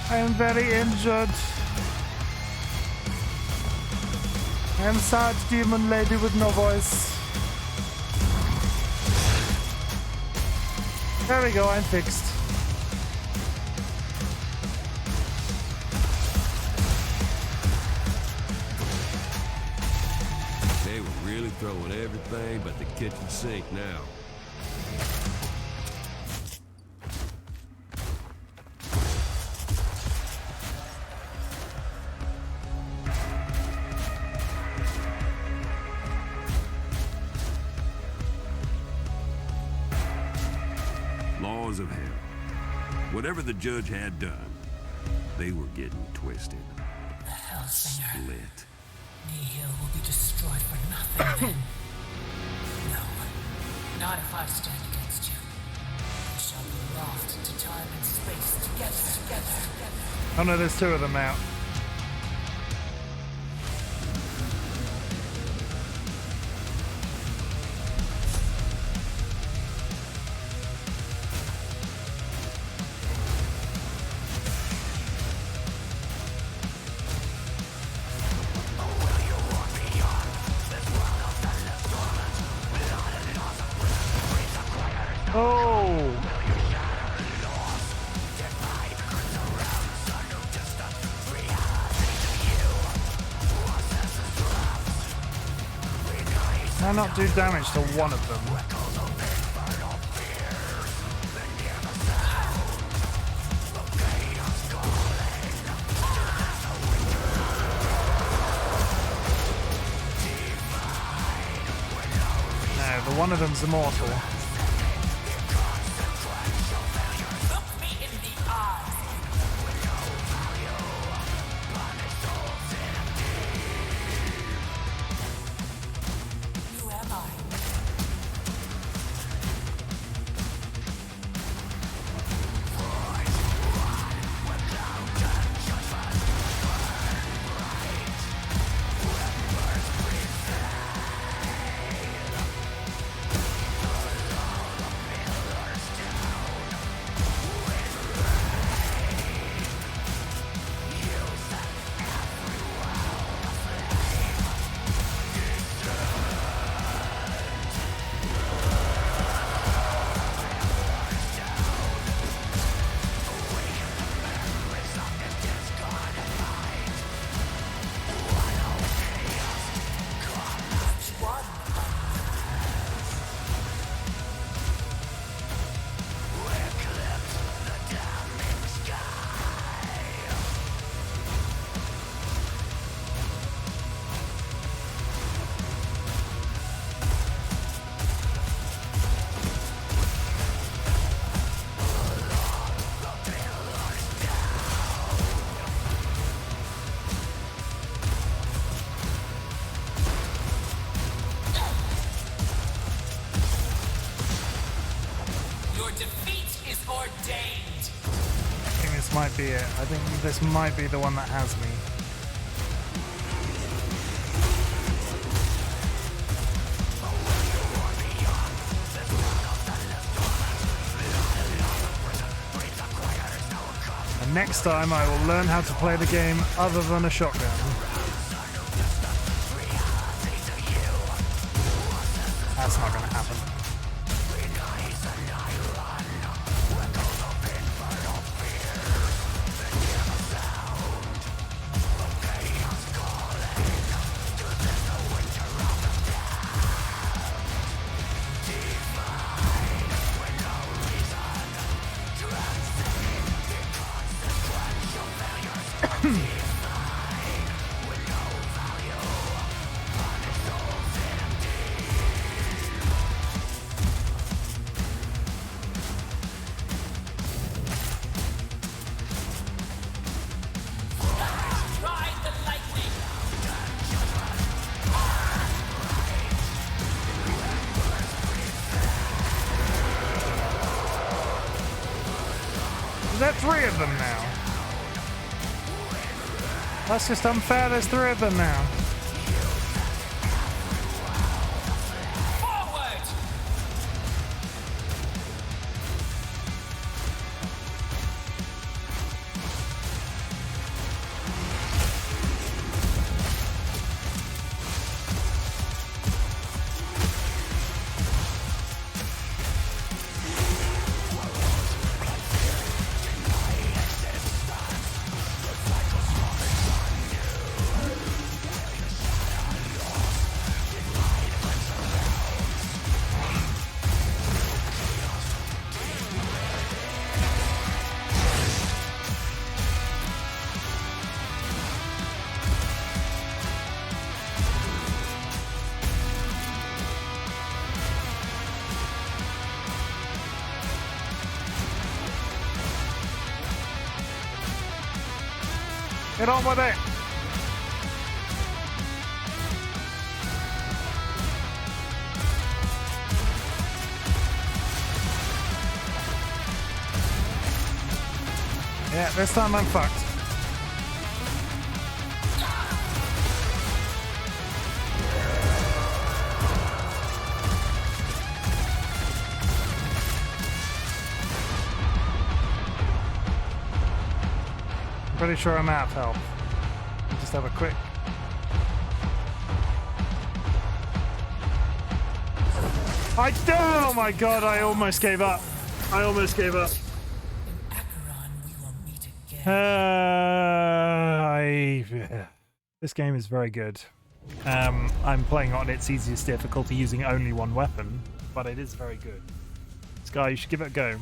I am very injured. I am sad demon lady with no voice. There we go, I'm fixed. They were really throwing everything but the kitchen sink now. Laws of hell. Whatever the judge had done, they were getting twisted. The Hellsinger. Split. Nihil will be destroyed for nothing then. No, not if I stand against you. We shall be lost to time and space together. Oh no, there's two of them now. Oh! Why not do damage to one of them? No, the one of them's immortal. Look me in the eye. Who am I? Your defeat is ordained. I think this might be it. I think this might be the one that has me. And next time I will learn how to play the game other than a shotgun. That's not going to happen. Ride the lightning. Is that three of them now? That's just unfair, there's three of them now. Forward. Get on with it! Yeah, this time I'm fucked. I'm pretty sure I'm out of health. I'll just have a quick... Oh my god, I almost gave up. I almost gave up. This game is very good. I'm playing on its easiest difficulty using only one weapon, but it is very good. Sky, you should give it a go.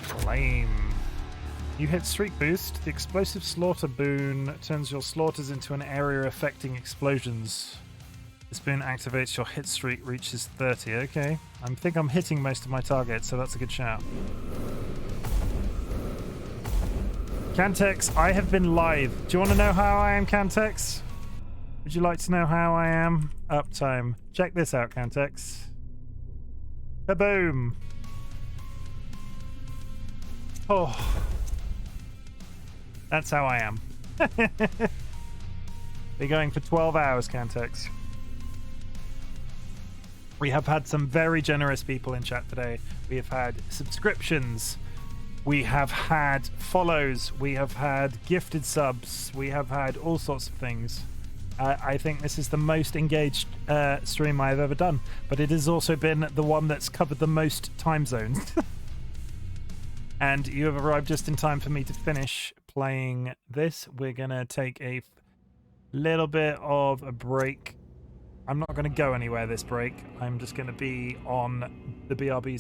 Flame. You hit streak boost. The explosive slaughter boon turns your slaughters into an area affecting explosions. This boon activates your hit streak reaches 30. Okay. I think I'm hitting most of my targets, so that's a good shout. Cantex, I have been live. Do you want to know how I am, Cantex? Would you like to know how I am? Uptime. Check this out, Cantex. Kaboom. Oh. That's how I am. We're going for 12 hours, Cantex. We have had some very generous people in chat today. We have had subscriptions. We have had follows. We have had gifted subs. We have had all sorts of things. I think this is the most engaged stream I've ever done. But it has also been the one that's covered the most time zones. And you have arrived just in time for me to finish playing this. We're going to take a little bit of a break. I'm not going to go anywhere this break. I'm just going to be on the BRB's